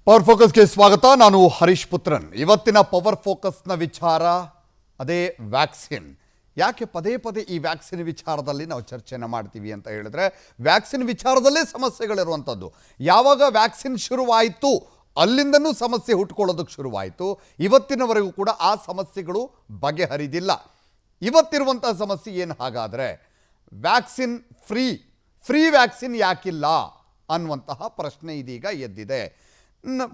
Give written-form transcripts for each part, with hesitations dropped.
Power ಫೋಕಸ್ಗೆ ಸ್ವಾಗತ. ನಾನು ಹರೀಶ್ ಪುತ್ರನ್. ಇವತ್ತಿನ ಪವರ್ ಫೋಕಸ್ನ ವಿಚಾರ ಅದೇ ವ್ಯಾಕ್ಸಿನ್. ಯಾಕೆ ಪದೇ ಪದೇ ಈ ವ್ಯಾಕ್ಸಿನ್ ವಿಚಾರದಲ್ಲಿ ನಾವು ಚರ್ಚೆಯನ್ನು ಮಾಡ್ತೀವಿ ಅಂತ ಹೇಳಿದ್ರೆ, ವ್ಯಾಕ್ಸಿನ್ ವಿಚಾರದಲ್ಲೇ ಸಮಸ್ಯೆಗಳಿರುವಂಥದ್ದು. ಯಾವಾಗ ವ್ಯಾಕ್ಸಿನ್ ಶುರುವಾಯಿತು ಅಲ್ಲಿಂದನೂ ಸಮಸ್ಯೆ ಹುಟ್ಕೊಳ್ಳೋದಕ್ಕೆ ಶುರುವಾಯಿತು. ಇವತ್ತಿನವರೆಗೂ ಕೂಡ ಆ ಸಮಸ್ಯೆಗಳು ಬಗೆಹರಿದಿಲ್ಲ. ಇವತ್ತಿರುವಂಥ ಸಮಸ್ಯೆ ಏನು ಹಾಗಾದರೆ, ವ್ಯಾಕ್ಸಿನ್ ಫ್ರೀ ವ್ಯಾಕ್ಸಿನ್ ಯಾಕಿಲ್ಲ ಅನ್ನುವಂತಹ ಪ್ರಶ್ನೆ ಇದೀಗ ಎದ್ದಿದೆ.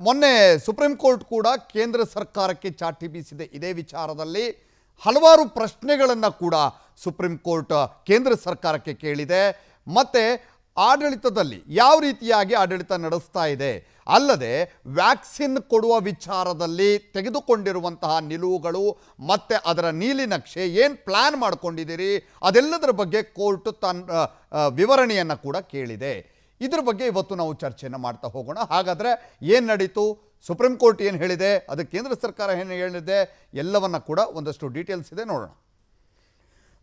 ಮೊನ್ನೆ ಸುಪ್ರೀಂ ಕೋರ್ಟ್ ಕೂಡ ಕೇಂದ್ರ ಸರ್ಕಾರಕ್ಕೆ ಚಾಟಿ ಬೀಸಿದೆ. ಇದೇ ವಿಚಾರದಲ್ಲಿ ಹಲವಾರು ಪ್ರಶ್ನೆಗಳನ್ನು ಕೂಡ ಸುಪ್ರೀಂ ಕೋರ್ಟ್ ಕೇಂದ್ರ ಸರ್ಕಾರಕ್ಕೆ ಕೇಳಿದೆ. ಮತ್ತು ಆಡಳಿತದಲ್ಲಿ ಯಾವ ರೀತಿಯಾಗಿ ಆಡಳಿತ ನಡೆಸ್ತಾ ಇದೆ, ಅಲ್ಲದೆ ವ್ಯಾಕ್ಸಿನ್ ಕೊಡುವ ವಿಚಾರದಲ್ಲಿ ತೆಗೆದುಕೊಂಡಿರುವಂತಹ ನಿಲುವುಗಳು ಮತ್ತು ಅದರ ನೀಲಿನಕ್ಷೆ ಏನು ಪ್ಲ್ಯಾನ್ ಮಾಡ್ಕೊಂಡಿದ್ದೀರಿ ಅದೆಲ್ಲದರ ಬಗ್ಗೆ ಕೋರ್ಟ್ ತನ್ನ ವಿವರಣೆಯನ್ನು ಕೂಡ ಕೇಳಿದೆ. ಇದ್ರ ಬಗ್ಗೆ ಇವತ್ತು ನಾವು ಚರ್ಚೆಯನ್ನು ಮಾಡ್ತಾ ಹೋಗೋಣ. ಹಾಗಾದರೆ ಏನು ನಡೀತು, ಸುಪ್ರೀಂ ಕೋರ್ಟ್ ಏನು ಹೇಳಿದೆ, ಅದಕ್ಕೆ ಕೇಂದ್ರ ಸರ್ಕಾರ ಏನು ಹೇಳಿದೆ, ಎಲ್ಲವನ್ನ ಕೂಡ ಒಂದಷ್ಟು ಡೀಟೇಲ್ಸ್ ಇದೆ, ನೋಡೋಣ.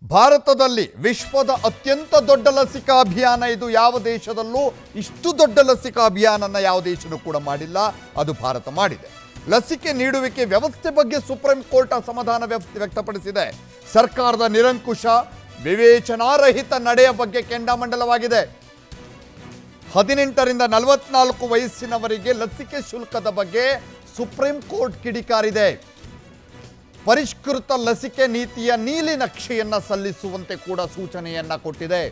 ಭಾರತದಲ್ಲಿ ವಿಶ್ವದ ಅತ್ಯಂತ ದೊಡ್ಡ ಲಸಿಕಾ ಅಭಿಯಾನ ಇದು. ಯಾವ ದೇಶದಲ್ಲೂ ಇಷ್ಟು ದೊಡ್ಡ ಲಸಿಕಾ ಅಭಿಯಾನನ ಯಾವ ದೇಶನೂ ಕೂಡ ಮಾಡಿಲ್ಲ, ಅದು ಭಾರತ ಮಾಡಿದೆ. ಲಸಿಕೆ ನೀಡುವಿಕೆ ವ್ಯವಸ್ಥೆ ಬಗ್ಗೆ ಸುಪ್ರೀಂ ಕೋರ್ಟ್ ಅಸಮಾಧಾನ ವ್ಯಕ್ತಪಡಿಸಿದೆ. ಸರ್ಕಾರದ ನಿರಂಕುಶ ವಿವೇಚನಾರಹಿತ ನಡೆಯ ಬಗ್ಗೆ ಕೆಂಡಾಮಂಡಲವಾಗಿದೆ. 18 ರಿಂದ 44 ವಯಸ್ಸಿನವರಿಗೆ ಲಸಿಕೆ ಶುಲ್ಕದ ಬಗ್ಗೆ ಸುಪ್ರೀಂ ಕೋರ್ಟ್ ಕಿಡಿಕಾರಿದೆ. ಪರಿಷ್ಕೃತ ಲಸಿಕೆ ನೀತಿಯ ನೀಲಿನಕ್ಷೆಯನ್ನು ಸಲ್ಲಿಸುವಂತೆ ಕೂಡ ಸೂಚನೆಯನ್ನ ಕೊಟ್ಟಿದೆ.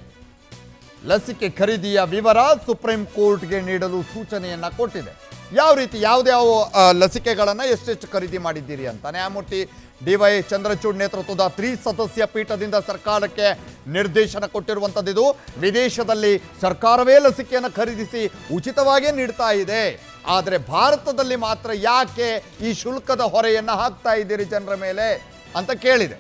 ಲಸಿಕೆ ಖರೀದಿಯ ವಿವರ ಸುಪ್ರೀಂ ಕೋರ್ಟ್ಗೆ ನೀಡಲು ಸೂಚನೆಯನ್ನ ಕೊಟ್ಟಿದೆ. ಯಾವ ರೀತಿ ಯಾವ್ಯಾವ ಲಸಿಕೆಗಳನ್ನು ಎಷ್ಟೆಷ್ಟು ಖರೀದಿ ಮಾಡಿದ್ದೀರಿ ಅಂತ ನ್ಯಾಯಮೂರ್ತಿ DY ಚಂದ್ರಚೂಡ್ ನೇತೃತ್ವದ 3 ಸದಸ್ಯ ಪೀಠದಿಂದ ಸರ್ಕಾರಕ್ಕೆ ನಿರ್ದೇಶನ ಕೊಟ್ಟಿರುವಂಥದ್ದು. ವಿದೇಶದಲ್ಲಿ ಸರ್ಕಾರವೇ ಲಸಿಕೆಯನ್ನು ಖರೀದಿಸಿ ಉಚಿತವಾಗಿಯೇ ನೀಡ್ತಾ ಇದೆ. ಆದರೆ ಭಾರತದಲ್ಲಿ ಮಾತ್ರ ಯಾಕೆ ಈ ಶುಲ್ಕದ ಹೊರೆಯನ್ನು ಹಾಕ್ತಾ ಇದ್ದೀರಿ ಜನರ ಮೇಲೆ ಅಂತ ಕೇಳಿದೆ.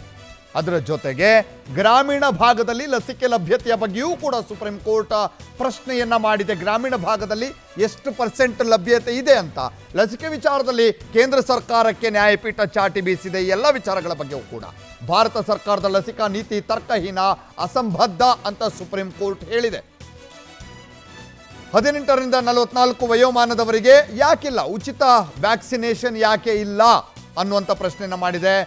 ಅದರ ಜೊತೆಗೆ ಗ್ರಾಮೀಣ ಭಾಗದಲ್ಲಿ ಲಸಿಕೆ ಲಭ್ಯತೆಯ ಬಗ್ಗೆಯೂ ಕೂಡ ಸುಪ್ರೀಂ ಕೋರ್ಟ್ ಪ್ರಶ್ನೆಯನ್ನ ಮಾಡಿದೆ. ಗ್ರಾಮೀಣ ಭಾಗದಲ್ಲಿ ಎಷ್ಟು % ಲಭ್ಯತೆ ಇದೆ ಅಂತ ಲಸಿಕೆ ವಿಚಾರದಲ್ಲಿ ಕೇಂದ್ರ ಸರ್ಕಾರಕ್ಕೆ ನ್ಯಾಯಪೀಠ ಚಾಟಿ ಬೀಸಿದೆ. ಎಲ್ಲ ವಿಚಾರಗಳ ಬಗ್ಗೆಯೂ ಕೂಡ ಭಾರತ ಸರ್ಕಾರದ ಲಸಿಕಾ ನೀತಿ ತರ್ಕಹೀನ, ಅಸಂಬದ್ಧ ಅಂತ ಸುಪ್ರೀಂ ಕೋರ್ಟ್ ಹೇಳಿದೆ. 18 ರಿಂದ 44 ವಯೋಮಾನದವರಿಗೆ ಯಾಕಿಲ್ಲ ಉಚಿತ ವ್ಯಾಕ್ಸಿನೇಷನ್, ಯಾಕೆ ಇಲ್ಲ ಅನ್ನುವಂಥ ಪ್ರಶ್ನೆಯನ್ನ ಮಾಡಿದೆ.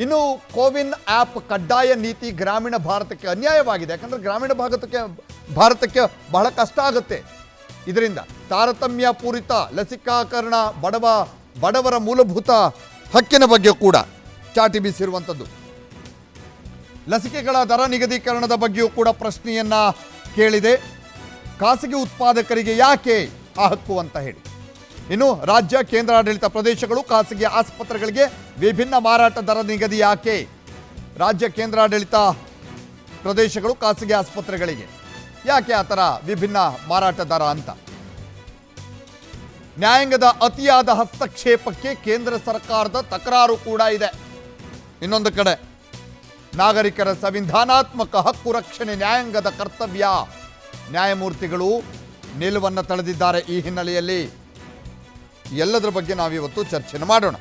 ಇನ್ನು ಕೋವಿನ್ ಆ್ಯಪ್ ಕಡ್ಡಾಯ ನೀತಿ ಗ್ರಾಮೀಣ ಭಾರತಕ್ಕೆ ಅನ್ಯಾಯವಾಗಿದೆ. ಯಾಕಂದರೆ ಗ್ರಾಮೀಣ ಭಾರತಕ್ಕೆ ಬಹಳ ಕಷ್ಟ ಆಗುತ್ತೆ. ಇದರಿಂದ ತಾರತಮ್ಯ ಪೂರಿತ ಲಸಿಕಾಕರಣ, ಬಡವರ ಮೂಲಭೂತ ಹಕ್ಕಿನ ಬಗ್ಗೆ ಕೂಡ ಚಾಟಿ ಬೀಸಿರುವಂಥದ್ದು. ಲಸಿಕೆಗಳ ದರ ನಿಗದೀಕರಣದ ಬಗ್ಗೆಯೂ ಕೂಡ ಪ್ರಶ್ನೆಯನ್ನ ಕೇಳಿದೆ. ಖಾಸಗಿ ಉತ್ಪಾದಕರಿಗೆ ಯಾಕೆ ಆ ಹಕ್ಕು ಅಂತ ಹೇಳಿ. ಇನ್ನು ರಾಜ್ಯ ಕೇಂದ್ರಾಡಳಿತ ಪ್ರದೇಶಗಳು ಖಾಸಗಿ ಆಸ್ಪತ್ರೆಗಳಿಗೆ ವಿಭಿನ್ನ ಮಾರಾಟ ದರ ನಿಗದಿ ಯಾಕೆ, ರಾಜ್ಯ ಕೇಂದ್ರಾಡಳಿತ ಪ್ರದೇಶಗಳು ಖಾಸಗಿ ಆಸ್ಪತ್ರೆಗಳಿಗೆ ಯಾಕೆ ಆ ಥರ ವಿಭಿನ್ನ ಮಾರಾಟ ದರ ಅಂತ. ನ್ಯಾಯಾಂಗದ ಅತಿಯಾದ ಹಸ್ತಕ್ಷೇಪಕ್ಕೆ ಕೇಂದ್ರ ಸರ್ಕಾರದ ತಕರಾರು ಕೂಡ ಇದೆ. ಇನ್ನೊಂದು ಕಡೆ ನಾಗರಿಕರ ಸಂವಿಧಾನಾತ್ಮಕ ಹಕ್ಕು ರಕ್ಷಣೆ ನ್ಯಾಯಾಂಗದ ಕರ್ತವ್ಯ. ನ್ಯಾಯಮೂರ್ತಿಗಳು ನಿಲುವನ್ನು ತಳೆದಿದ್ದಾರೆ. ಈ ಹಿನ್ನೆಲೆಯಲ್ಲಿ ಎಲ್ಲದರ ಬಗ್ಗೆ ನಾವಿವತ್ತು ಚರ್ಚೆಯನ್ನು ಮಾಡೋಣ.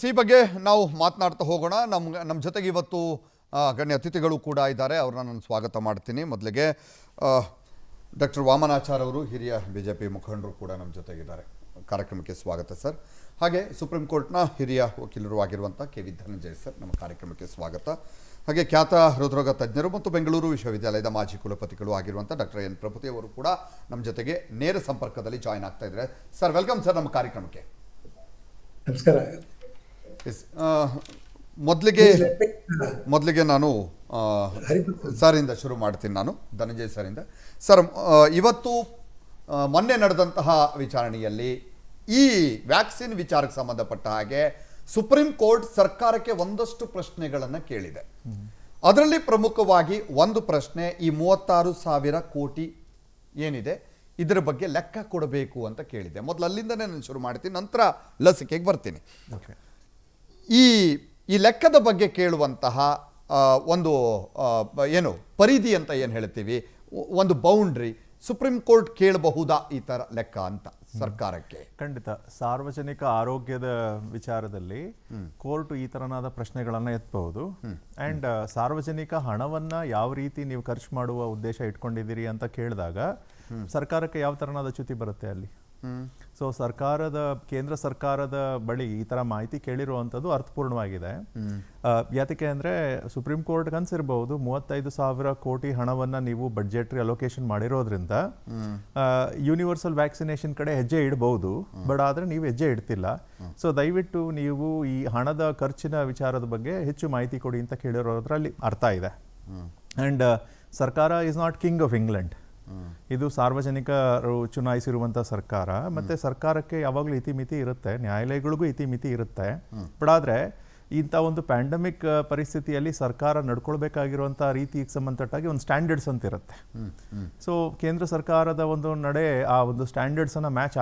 ಈ ಬಗ್ಗೆ ನಾವು ಮಾತನಾಡ್ತಾ ಹೋಗೋಣ. ನಮ್ಮ ಜೊತೆಗೆ ಇವತ್ತು ಗಣ್ಯ ಅತಿಥಿಗಳು ಕೂಡ ಇದ್ದಾರೆ, ಅವ್ರನ್ನ ನಾನು ಸ್ವಾಗತ ಮಾಡ್ತೀನಿ. ಮೊದಲಿಗೆ ಡಾಕ್ಟರ್ ವಾಮನಾಚಾರ್ ಅವರು, ಹಿರಿಯ BJP ಮುಖಂಡರು ಕೂಡ ನಮ್ಮ ಜೊತೆಗಿದ್ದಾರೆ. ಕಾರ್ಯಕ್ರಮಕ್ಕೆ ಸ್ವಾಗತ ಸರ್. ಹಾಗೆ ಸುಪ್ರೀಂ ಕೋರ್ಟ್ನ ಹಿರಿಯ ವಕೀಲರು ಆಗಿರುವಂಥ KV ಧನಂಜಯ್ ಸರ್, ನಮ್ಮ ಕಾರ್ಯಕ್ರಮಕ್ಕೆ ಸ್ವಾಗತ. ಹಾಗೆ ಖ್ಯಾತ ಹೃದ್ರೋಗ ತಜ್ಞರು ಮತ್ತು ಬೆಂಗಳೂರು ವಿಶ್ವವಿದ್ಯಾಲಯದ ಮಾಜಿ ಕುಲಪತಿಗಳು ಆಗಿರುವಂಥ ಡಾಕ್ಟರ್ N ಪ್ರಭುತಿ ಅವರು ಕೂಡ ನಮ್ಮ ಜೊತೆಗೆ ನೇರ ಸಂಪರ್ಕದಲ್ಲಿ ಜಾಯ್ನ್ ಆಗ್ತಾ ಇದ್ದಾರೆ. ಸರ್, ವೆಲ್ಕಮ್ ಸರ್ ನಮ್ಮ ಕಾರ್ಯಕ್ರಮಕ್ಕೆ. ನಮಸ್ಕಾರ. ಮೊದಲಿಗೆ ನಾನು ಸರಿಂದ ಶುರು ಮಾಡ್ತೀನಿ. ನಾನು ಧನಂಜಯ್ ಸರಿಂದ. ಸರ್, ಇವತ್ತು ಮೊನ್ನೆ ನಡೆದಂತಹ ವಿಚಾರಣೆಯಲ್ಲಿ ಈ ವ್ಯಾಕ್ಸಿನ್ ವಿಚಾರಕ್ಕೆ ಸಂಬಂಧಪಟ್ಟ ಹಾಗೆ ಸುಪ್ರೀಂ ಕೋರ್ಟ್ ಸರ್ಕಾರಕ್ಕೆ ಒಂದಷ್ಟು ಪ್ರಶ್ನೆಗಳನ್ನು ಕೇಳಿದೆ. ಅದರಲ್ಲಿ ಪ್ರಮುಖವಾಗಿ ಒಂದು ಪ್ರಶ್ನೆ, ಈ 36,000 ಕೋಟಿ ಏನಿದೆ ಇದರ ಬಗ್ಗೆ ಲೆಕ್ಕ ಕೊಡಬೇಕು ಅಂತ ಕೇಳಿದೆ. ಮೊದಲು ಅಲ್ಲಿಂದನೇ ನಾನು ಶುರು ಮಾಡ್ತೀನಿ, ನಂತರ ಲಸಿಕೆಗೆ ಬರ್ತೀನಿ. ಈ ಲೆಕ್ಕದ ಬಗ್ಗೆ ಕೇಳುವಂತಹ ಒಂದು ಏನು ಪರಿಧಿ ಅಂತ ಏನು ಹೇಳ್ತೀವಿ, ಒಂದು ಬೌಂಡ್ರಿ ಸುಪ್ರೀಂ ಕೋರ್ಟ್ ಕೇಳಬಹುದಾ ಈ ಥರ ಲೆಕ್ಕ ಅಂತ ಸರ್ಕಾರಕ್ಕೆ? ಖಂಡಿತ ಸಾರ್ವಜನಿಕ ಆರೋಗ್ಯದ ವಿಚಾರದಲ್ಲಿ ಕೋರ್ಟ್ ಈ ತರನಾದ ಪ್ರಶ್ನೆಗಳನ್ನ ಎತ್ತಬಹುದು. ಅಂಡ್ ಸಾರ್ವಜನಿಕ ಹಣವನ್ನ ಯಾವ ರೀತಿ ನೀವು ಖರ್ಚು ಮಾಡುವ ಉದ್ದೇಶ ಇಟ್ಕೊಂಡಿದ್ದೀರಿ ಅಂತ ಕೇಳಿದಾಗ ಸರ್ಕಾರಕ್ಕೆ ಯಾವ ತರನಾದ ಚ್ಯುತಿ ಬರುತ್ತೆ ಅಲ್ಲಿ. ಸೊ ಕೇಂದ್ರ ಸರ್ಕಾರದ ಬಳಿ ಈ ತರ ಮಾಹಿತಿ ಕೇಳಿರುವಂಥದ್ದು ಅರ್ಥಪೂರ್ಣವಾಗಿದೆ. ಯಾತಕ್ಕೆ ಅಂದ್ರೆ ಸುಪ್ರೀಂ ಕೋರ್ಟ್ ಅನ್ಸಿರ್ಬಹುದು 35,000 ಕೋಟಿ ಹಣವನ್ನ ನೀವು ಬಡ್ಜೆಟ್ರಿ ಅಲೋಕೇಶನ್ ಮಾಡಿರೋದ್ರಿಂದ ಯೂನಿವರ್ಸಲ್ ವ್ಯಾಕ್ಸಿನೇಷನ್ ಕಡೆ ಹೆಜ್ಜೆ ಇಡಬಹುದು, ಬಟ್ ಆದ್ರೆ ನೀವು ಹೆಜ್ಜೆ ಇಡ್ತಿಲ್ಲ. ಸೊ ದಯವಿಟ್ಟು ನೀವು ಈ ಹಣದ ಖರ್ಚಿನ ವಿಚಾರದ ಬಗ್ಗೆ ಹೆಚ್ಚು ಮಾಹಿತಿ ಕೊಡಿ ಅಂತ ಕೇಳಿರೋದ್ರಲ್ಲಿ ಅರ್ಥ ಇದೆ. ಅಂಡ್ ಸರ್ಕಾರ is not king of England. ಇದು ಸಾರ್ವಜನಿಕರು ಚುನಾಯಿಸಿರುವಂತ ಸರ್ಕಾರ. ಮತ್ತೆ ಸರ್ಕಾರಕ್ಕೆ ಯಾವಾಗಲೂ ಇತಿಮಿತಿ ಇರುತ್ತೆ, ನ್ಯಾಯಾಲಯಗಳಿಗೂ ಇತಿಮಿತಿ ಇರುತ್ತೆ. ಬಟ್ ಆದ್ರೆ ಇಂಥ ಒಂದು ಪ್ಯಾಂಡಮಿಕ್ ಪರಿಸ್ಥಿತಿಯಲ್ಲಿ ಸರ್ಕಾರ ನಡ್ಕೊಳ್ಬೇಕಾಗಿರುವಂತಹ ರೀತಿಗೆ ಸಂಬಂಧಪಟ್ಟಾಗಿ ಒಂದು ಸ್ಟ್ಯಾಂಡರ್ಡ್ಸ್ ಅಂತ ಇರುತ್ತೆ. ಸೊ ಕೇಂದ್ರ ಸರ್ಕಾರದ ಒಂದು ನಡೆ ಆ ಒಂದು ಸ್ಟ್ಯಾಂಡರ್ಡ್ಸ್ ಅನ್ನ ಮ್ಯಾಚ್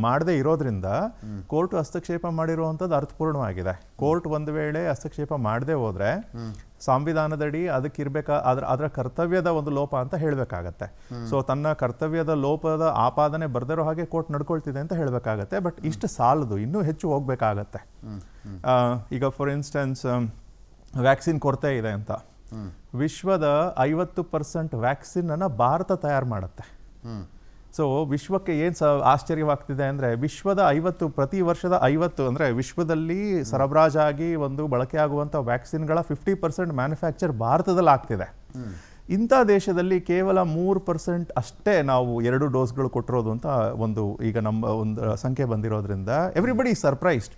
ಮಾಡದೇ ಇರೋದ್ರಿಂದ ಕೋರ್ಟ್ ಹಸ್ತಕ್ಷೇಪ ಮಾಡಿರುವಂಥದ್ದು ಅರ್ಥಪೂರ್ಣವಾಗಿದೆ. ಕೋರ್ಟ್ ಒಂದು ವೇಳೆ ಹಸ್ತಕ್ಷೇಪ ಮಾಡದೆ ಹೋದ್ರೆ ಸಂವಿಧಾನದಡಿ ಅದರ ಕರ್ತವ್ಯದ ಒಂದು ಲೋಪ ಅಂತ ಹೇಳಬೇಕಾಗತ್ತೆ. ಸೊ ತನ್ನ ಕರ್ತವ್ಯದ ಲೋಪದ ಆಪಾದನೆ ಬರ್ದಿರೋ ಹಾಗೆ ಕೋರ್ಟ್ ನಡ್ಕೊಳ್ತಿದೆ ಅಂತ ಹೇಳಬೇಕಾಗತ್ತೆ. ಬಟ್ ಇಷ್ಟು ಸಾಲದು, ಇನ್ನೂ ಹೆಚ್ಚು ಹೋಗ್ಬೇಕಾಗತ್ತೆ. ಈಗ ಫಾರ್ ಇನ್ಸ್ಟೆನ್ಸ್ ವ್ಯಾಕ್ಸಿನ್ ಕೊರತೆ ಇದೆ ಅಂತ, ವಿಶ್ವದ 50% ವ್ಯಾಕ್ಸಿನ್ ಅನ್ನ ಭಾರತ ತಯಾರು ಮಾಡುತ್ತೆ. ಸೊ ವಿಶ್ವಕ್ಕೆ ಏನು ಆಶ್ಚರ್ಯವಾಗ್ತಿದೆ ಅಂದರೆ ಪ್ರತಿ ವರ್ಷದ 50 ಅಂದರೆ ವಿಶ್ವದಲ್ಲಿ ಸರಬರಾಜಾಗಿ ಒಂದು ಬಳಕೆ ಆಗುವಂಥ ವ್ಯಾಕ್ಸಿನ್ಗಳ 50% ಮ್ಯಾನುಫ್ಯಾಕ್ಚರ್ ಭಾರತದಲ್ಲಿ ಆಗ್ತಿದೆ. ಇಂಥ ದೇಶದಲ್ಲಿ ಕೇವಲ 3% ಅಷ್ಟೇ ನಾವು 2 ಡೋಸ್ಗಳು ಕೊಟ್ಟಿರೋದು ಅಂತ ಈಗ ನಮ್ಮ ಒಂದು ಸಂಖ್ಯೆ ಬಂದಿರೋದ್ರಿಂದ ಎವ್ರಿಬಡಿ ಸರ್ಪ್ರೈಸ್ಡ್.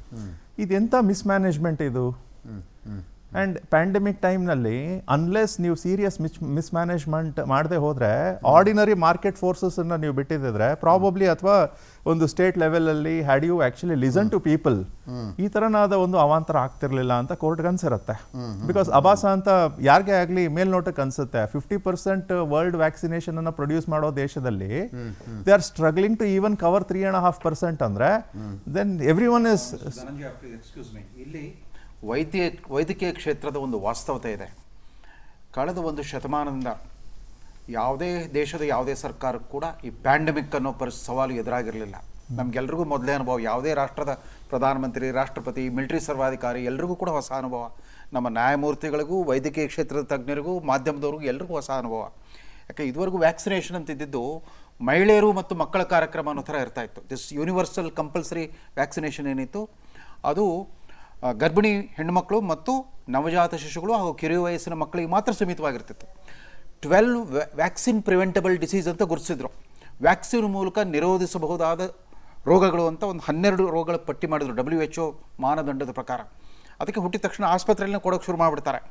ಇದೆಂಥ ಮಿಸ್ಮ್ಯಾನೇಜ್ಮೆಂಟ್ ಇದು. ಅಂಡ್ ಪ್ಯಾಂಡಮಿಕ್ ಟೈಮ್ನಲ್ಲಿ ಅನ್ಲೆಸ್ ನೀವು ಸೀರಿಯಸ್ ಮಿಸ್ಮ್ಯಾನೇಜ್ಮೆಂಟ್ ಮಾಡದೆ ಹೋದ್ರೆ ಆರ್ಡಿನರಿ ಮಾರ್ಕೆಟ್ ಫೋರ್ಸಸ್ ಅನ್ನ ನೀವು ಬಿಟ್ಟಿದ್ರೆ ಪ್ರಾಬಬ್ಲಿ ಅಥವಾ ಒಂದು ಸ್ಟೇಟ್ ಲೆವೆಲ್ ಅಲ್ಲಿ had you actually listen to people, ಈ ತರನಾದ ಒಂದು ಅವಾಂತರ ಆಗ್ತಿರ್ಲಿಲ್ಲ ಅಂತ ಕೋರ್ಟ್ಗೆ ಅನ್ಸಿರುತ್ತೆ. ಬಿಕಾಸ್ ಅಬಾಸ ಅಂತ ಯಾರಿಗೆ ಆಗ್ಲಿ ಮೇಲ್ನೋಟಕ್ಕೆ ಅನ್ಸುತ್ತೆ 50% ವರ್ಲ್ಡ್ ವ್ಯಾಕ್ಸಿನೇಷನ್ ಅನ್ನ ಪ್ರೊಡ್ಯೂಸ್ ಮಾಡೋ ದೇಶದಲ್ಲಿ they are struggling to even cover 3.5% ಅಂದ್ರೆ ದೆನ್ ಎವ್ರಿ ಒನ್ ಇಸ್. ಇಲ್ಲಿ ವೈದ್ಯಕೀಯ ಕ್ಷೇತ್ರದ ಒಂದು ವಾಸ್ತವತೆ ಇದೆ. ಕಳೆದ ಒಂದು ಶತಮಾನದಿಂದ ಯಾವುದೇ ದೇಶದ ಯಾವುದೇ ಸರ್ಕಾರಕ್ಕೂ ಕೂಡ ಈ ಪ್ಯಾಂಡಮಿಕ್ ಅನ್ನೋ ಸವಾಲು ಎದುರಾಗಿರಲಿಲ್ಲ. ನಮಗೆಲ್ರಿಗೂ ಮೊದಲೇ ಅನುಭವ. ಯಾವುದೇ ರಾಷ್ಟ್ರದ ಪ್ರಧಾನಮಂತ್ರಿ, ರಾಷ್ಟ್ರಪತಿ, ಮಿಲಿಟರಿ ಸರ್ವಾಧಿಕಾರಿ ಎಲ್ರಿಗೂ ಕೂಡ ಹೊಸ ಅನುಭವ. ನಮ್ಮ ನ್ಯಾಯಮೂರ್ತಿಗಳಿಗೂ, ವೈದ್ಯಕೀಯ ಕ್ಷೇತ್ರದ ತಜ್ಞರಿಗೂ, ಮಾಧ್ಯಮದವ್ರಿಗೂ ಎಲ್ರಿಗೂ ಹೊಸ ಅನುಭವ. ಯಾಕೆ ಇದುವರೆಗೂ ವ್ಯಾಕ್ಸಿನೇಷನ್ ಅಂತಿದ್ದು ಮಹಿಳೆಯರು ಮತ್ತು ಮಕ್ಕಳ ಕಾರ್ಯಕ್ರಮ ಅನ್ನೋ ಥರ ಇರ್ತಾ ಇತ್ತು. ದಿಸ್ ಯೂನಿವರ್ಸಲ್ ಕಂಪಲ್ಸರಿ ವ್ಯಾಕ್ಸಿನೇಷನ್ ಏನಿತ್ತು ಅದು ಗರ್ಭಿಣಿ ಹೆಣ್ಣುಮಕ್ಕಳು ಮತ್ತು ನವಜಾತ ಶಿಶುಗಳು ಹಾಗೂ ಕಿರಿಯ ವಯಸ್ಸಿನ ಮಕ್ಕಳಿಗೆ ಮಾತ್ರ ಸೀಮಿತವಾಗಿರ್ತಿತ್ತು. 12 ವ್ಯಾಕ್ಸಿನ್ ಪ್ರಿವೆಂಟಬಲ್ ಡಿಸೀಸ್ ಅಂತ ಗುರುತಿಸಿದ್ರು. ವ್ಯಾಕ್ಸಿನ್ ಮೂಲಕ ನಿರೋಧಿಸಬಹುದಾದ ರೋಗಗಳು ಅಂತ ಒಂದು 12 ರೋಗಗಳ ಪಟ್ಟಿ ಮಾಡಿದ್ರು WHO ಮಾನದಂಡದ ಪ್ರಕಾರ. ಅದಕ್ಕೆ ಹುಟ್ಟಿದ ತಕ್ಷಣ ಆಸ್ಪತ್ರೆಯಲ್ಲೇ ಕೊಡೋಕೆ ಶುರು ಮಾಡಿಬಿಡ್ತಾರೆ.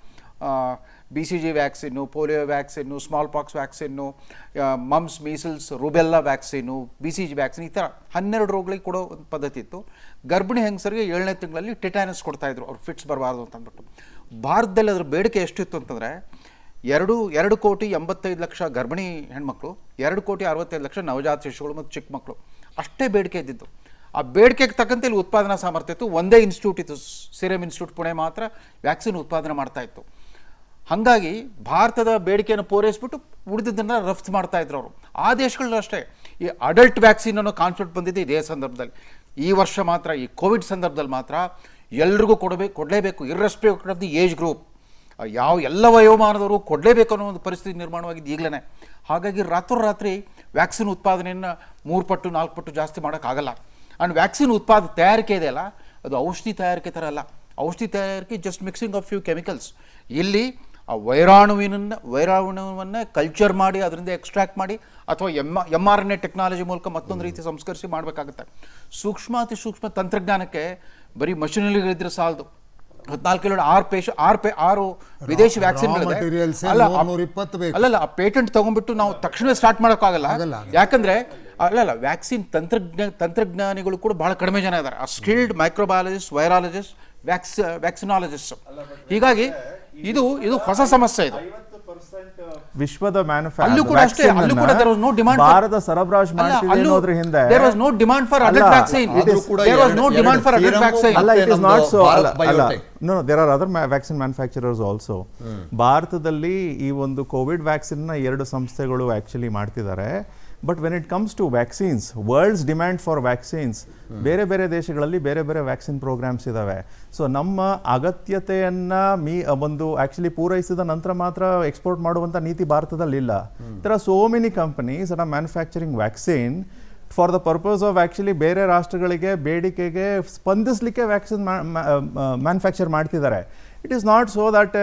BCG vaccine, polio vaccine, small pox vaccine, mumps, measles, rubella vaccine, BCG vaccine, ಈ ಥರ 12 ರೋಗಗಳಿಗೆ ಕೊಡೋ ಒಂದು ಪದ್ಧತಿ ಇತ್ತು. ಗರ್ಭಿಣಿ ಹೆಂಗಸರಿಗೆ 7ನೇ ತಿಂಗಳಲ್ಲಿ ಟೆಟಾನಸ್ ಕೊಡ್ತಾಯಿದ್ರು, ಅವ್ರು ಫಿಟ್ಸ್ ಬರಬಾರ್ದು ಅಂತಂದ್ಬಿಟ್ಟು. ಭಾರತದಲ್ಲಿ ಅದರ ಬೇಡಿಕೆ ಎಷ್ಟಿತ್ತು ಅಂತಂದರೆ 2,85,00,000 ಗರ್ಭಿಣಿ ಹೆಣ್ಮಕ್ಳು, 2,65,00,000 ನವಜಾತ ಶಿಶುಗಳು ಮತ್ತು ಚಿಕ್ಕ ಮಕ್ಕಳು, ಅಷ್ಟೇ ಬೇಡಿಕೆ ಇದ್ದಿದ್ದು. ಆ ಬೇಡಿಕೆಗೆ ತಕ್ಕಂತೆ ಇಲ್ಲಿ ಉತ್ಪಾದನಾ ಸಾಮರ್ಥ್ಯ ಇತ್ತು. ಒಂದೇ ಇನ್ಸ್ಟಿಟ್ಯೂಟ್ ಇತ್ತು, ಸಿರಮ್ ಇನ್ಸ್ಟಿಟ್ಯೂಟ್ ಪುಣೆ ಮಾತ್ರ ವ್ಯಾಕ್ಸಿನ್ ಉತ್ಪಾದನೆ ಮಾಡ್ತಾ ಇತ್ತು. ಹಾಗಾಗಿ ಭಾರತದ ಬೇಡಿಕೆಯನ್ನು ಪೂರೈಸ್ಬಿಟ್ಟು ಉಳಿದಿದ್ದನ್ನು ರಫ್ತು ಮಾಡ್ತಾ ಇದ್ರು ಅವರು. ಆ ದೇಶಗಳಲ್ಲೂ ಅಷ್ಟೇ ಈ ಅಡಲ್ಟ್ ವ್ಯಾಕ್ಸಿನ್ ಅನ್ನೋ ಕಾನ್ಸೆಪ್ಟ್ ಬಂದಿದೆ ಇದೇ ಸಂದರ್ಭದಲ್ಲಿ. ಈ ವರ್ಷ ಮಾತ್ರ, ಈ ಕೋವಿಡ್ ಸಂದರ್ಭದಲ್ಲಿ ಮಾತ್ರ ಎಲ್ರಿಗೂ ಕೊಡಲೇಬೇಕು, irrespective of the age group. ಎಲ್ಲ ವಯೋಮಾನದವರು ಕೊಡಲೇಬೇಕು ಅನ್ನೋ ಒಂದು ಪರಿಸ್ಥಿತಿ ನಿರ್ಮಾಣವಾಗಿದ್ದು ಈಗಲೇ. ಹಾಗಾಗಿ ರಾತ್ರೋರಾತ್ರಿ ವ್ಯಾಕ್ಸಿನ್ ಉತ್ಪಾದನೆಯನ್ನು 3 ಪಟ್ಟು 4 ಪಟ್ಟು ಜಾಸ್ತಿ ಮಾಡೋಕ್ಕಾಗಲ್ಲ. ಆ್ಯಂಡ್ ವ್ಯಾಕ್ಸಿನ್ ತಯಾರಿಕೆ ಇದೆಯಲ್ಲ, ಅದು ಔಷಧಿ ತಯಾರಿಕೆ ಥರ ಅಲ್ಲ. ಔಷಧಿ ತಯಾರಿಕೆ just mixing of few chemicals. ಇಲ್ಲಿ ಆ ವೈರಾಣುವನ್ನು ಕಲ್ಚರ್ ಮಾಡಿ ಅದರಿಂದ ಎಕ್ಸ್ಟ್ರಾಕ್ಟ್ ಮಾಡಿ ಅಥವಾ mRNA ಟೆಕ್ನಾಲಜಿ ಮೂಲಕ ಮತ್ತೊಂದು ರೀತಿ ಸಂಸ್ಕರಿಸಿ ಮಾಡಬೇಕಾಗುತ್ತೆ. ಸೂಕ್ಷ್ಮ ಅತಿ ಸೂಕ್ಷ್ಮ ತಂತ್ರಜ್ಞಾನಕ್ಕೆ ಬರೀ ಮಷಿನರಿಗಳಿದ್ರೆ ಸಾಲದು. 14 ಕಿಲೋ 6 ವಿದೇಶಿ ವ್ಯಾಕ್ಸಿನ್ಗಳಿದೆ. ಅಲ್ಲಲ್ಲ, ಆ ಪೇಟೆಂಟ್ ತಗೊಂಡ್ಬಿಟ್ಟು ನಾವು ತಕ್ಷಣ ಸ್ಟಾರ್ಟ್ ಮಾಡೋಕ್ಕಾಗಲ್ಲ. ಯಾಕಂದ್ರೆ ವ್ಯಾಕ್ಸಿನ್ ತಂತ್ರಜ್ಞಾನಿಗಳು ಕೂಡ ಬಹಳ ಕಡಿಮೆ ಜನ ಇದ್ದಾರೆ. ಆ ಸ್ಕಿಲ್ಡ್ ಮೈಕ್ರೋಬಯಾಲಜಿಸ್ಟ್, ವೈರಾಲಜಿಸ್ಟ್, ವ್ಯಾಕ್ಸಿನಾಲಜಿಸ್ಟ್. ಹೀಗಾಗಿ ಇದು ಹೊಸ ಸಮಸ್ಯೆ. ಇದು ವಿಶ್ವದ ಭಾರತ ಸರಬರಾಜು ಮಾಡ್ತಿದೆ ಹಿಂದೆ there was no demand for adult vaccine. There was no demand for adult vaccine. It is not so. No, there are other vaccine manufacturers also. ಭಾರತದಲ್ಲಿ ಈ ಒಂದು ಕೋವಿಡ್ ವ್ಯಾಕ್ಸಿನ್ ನ 2 ಸಂಸ್ಥೆಗಳು ಆಕ್ಚುಲಿ ಮಾಡ್ತಿದ್ದಾರೆ. But when it comes to vaccines, world's demand for vaccines, ಬೇರೆ ಬೇರೆ ದೇಶಗಳಲ್ಲಿ ಬೇರೆ ಬೇರೆ ವ್ಯಾಕ್ಸಿನ್ ಪ್ರೋಗ್ರಾಮ್ಸ್ ಇದ್ದಾವೆ. ಸೊ ನಮ್ಮ ಅಗತ್ಯತೆಯನ್ನು ಒಂದು ಆ್ಯಕ್ಚುಲಿ ಪೂರೈಸಿದ ನಂತರ ಮಾತ್ರ ಎಕ್ಸ್ಪೋರ್ಟ್ ಮಾಡುವಂಥ ನೀತಿ ಭಾರತದಲ್ಲಿಲ್ಲ. There are so many companies are manufacturing vaccine for the purpose of actually ಬೇರೆ ರಾಷ್ಟ್ರಗಳಿಗೆ ಬೇಡಿಕೆಗೆ ಸ್ಪಂದಿಸಲಿಕ್ಕೆ ವ್ಯಾಕ್ಸಿನ್ ಮ್ಯಾನುಫ್ಯಾಕ್ಚರ್ ಮಾಡ್ತಿದ್ದಾರೆ. It is not so that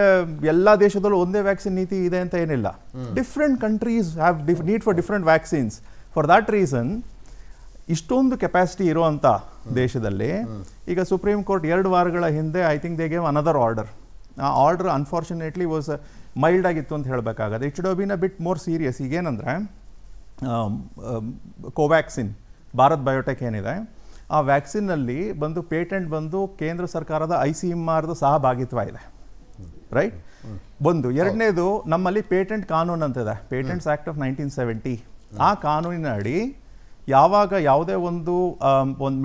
ಎಲ್ಲ ದೇಶದಲ್ಲೂ ಒಂದೇ ವ್ಯಾಕ್ಸಿನ್ ನೀತಿ ಇದೆ ಅಂತ ಏನಿಲ್ಲ. Different countries have need for different vaccines. For that reason ಇಷ್ಟೊಂದು ಕೆಪಾಸಿಟಿ ಇರುವಂಥ ದೇಶದಲ್ಲಿ ಈಗ ಸುಪ್ರೀಂ ಕೋರ್ಟ್ 2 ವಾರಗಳ ಹಿಂದೆ I think they gave another order. ಆ ಆರ್ಡರ್ ಅನ್ಫಾರ್ಚುನೇಟ್ಲಿ ವಾಸ್ ಮೈಲ್ಡ್ ಆಗಿತ್ತು ಅಂತ ಹೇಳಬೇಕಾಗತ್ತೆ. It should have been a bit more serious. ಈಗೇನಂದರೆ ಕೋವ್ಯಾಕ್ಸಿನ್ ಭಾರತ್ ಬಯೋಟೆಕ್ ಏನಿದೆ, ಆ ವ್ಯಾಕ್ಸಿನ್ನಲ್ಲಿ ಬಂದು ಪೇಟೆಂಟ್ ಬಂದು ಕೇಂದ್ರ ಸರ್ಕಾರದ ICMRದು ಸಹಭಾಗಿತ್ವ ಇದೆ, ರೈಟ್? ಒಂದು. ಎರಡನೇದು, ನಮ್ಮಲ್ಲಿ ಪೇಟೆಂಟ್ ಕಾನೂನು ಅಂತಿದೆ, ಪೇಟೆಂಟ್ಸ್ ಆ್ಯಕ್ಟ್ ಆಫ್ 1970. ಆ ಕಾನೂನಿನ ಅಡಿ ಯಾವಾಗ ಯಾವುದೇ ಒಂದು